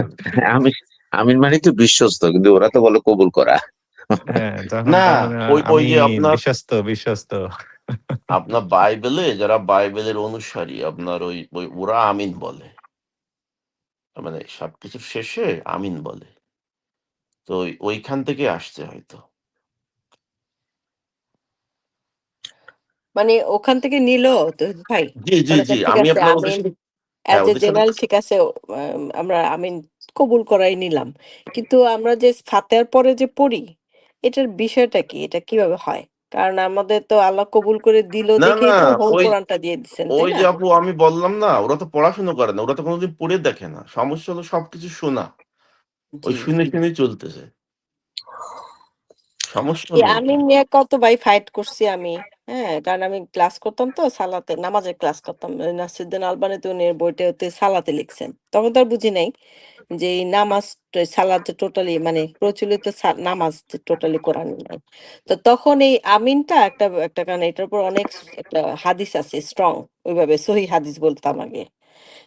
আমি আমিন মানে তো বিশ্বস্ত, কিন্তু ওরা তো বলে কবুল করা। হ্যাঁ, তখন না, তার মানে ওই আমি যে আপনার বিশ্বস্ত বিশ্বস্ত। আপনার বাইবেলে যারা বাইবেলের অনুসারী, আপনার ওই ওরা আমিন বলে। মানে সবকিছুর শেষে আমিন বলে। তো ওইখান থেকে আসছে হয়তো। মানে ওখান থেকে নিল তহিদ ভাই? জি, জি, মনে জি। করেন ঠিক আমি আছে আপনার ওদের আমিন সাথে, হ্যাঁ, অ্যাজ এ ওদের সাথে জেনারেল ঠিক আছে, আমরা আমিন কবুল করাই নিলাম। কিন্তু আমরা যে ফাতিহার পরে যে পড়ি, এটার বিষয়টা কি? এটা কিভাবে হয়? কারণ আমাদের তো আল্লাহ কবুল করে দিল না, দেখেই না, তো হোল ওই কোরআনটা দিয়ে দিছেন, তাই ওই না? যে আপু আমি বললাম না, ওরা তো পড়াশোনা করে না। ওরা তো কোনদিন পড়ে দেখে না। সমস্যা হলো সবকিছু শোনা। ওই জি। শুনে, শুনেই চলতেছে। সমস্যা এই হলো আমিন এইটা। নিয়ে কত ভাই ফাইট করছি আমি। হ্যাঁ? কারণ আমি ক্লাস করতাম তো সালাতে, নামাজের ক্লাস করতাম। নাসিরউদ্দিন আলবানী তো উনি বইটাতে সালাতে লিখছেন। তখন তো আর বুঝি নাই যে এই নামাজ সালাত যে টোটালি মানে প্রচলিত নামাজ যে টোটালি কোরআনে নাই। তো তখন এই আমিনটা একটা কারণ এটার উপর অনেক একটা হাদিস আছে স্ট্রং, ওইভাবে সহিহ হাদিস বলতাম আগে।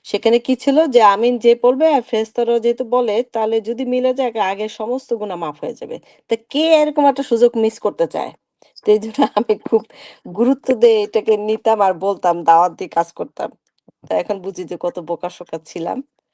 সেখানে কি ছিল যে আমিন যে পড়বে আর ফেরেশতারাও যেহেতু বলে তাহলে যদি মিলে যায় আগের সমস্ত গুনাহ মাফ হয়ে যাবে। তা কে এরকম একটা সুযোগ মিস করতে চায়? তো এই জন্য আমি খুব গুরুত্ব দিয়ে এটাকে নিতাম আর বলতাম, দাওয়াত দিয়ে কাজ করতাম। তো এখন বুঝি যে কত বোকাশোকা ছিলাম।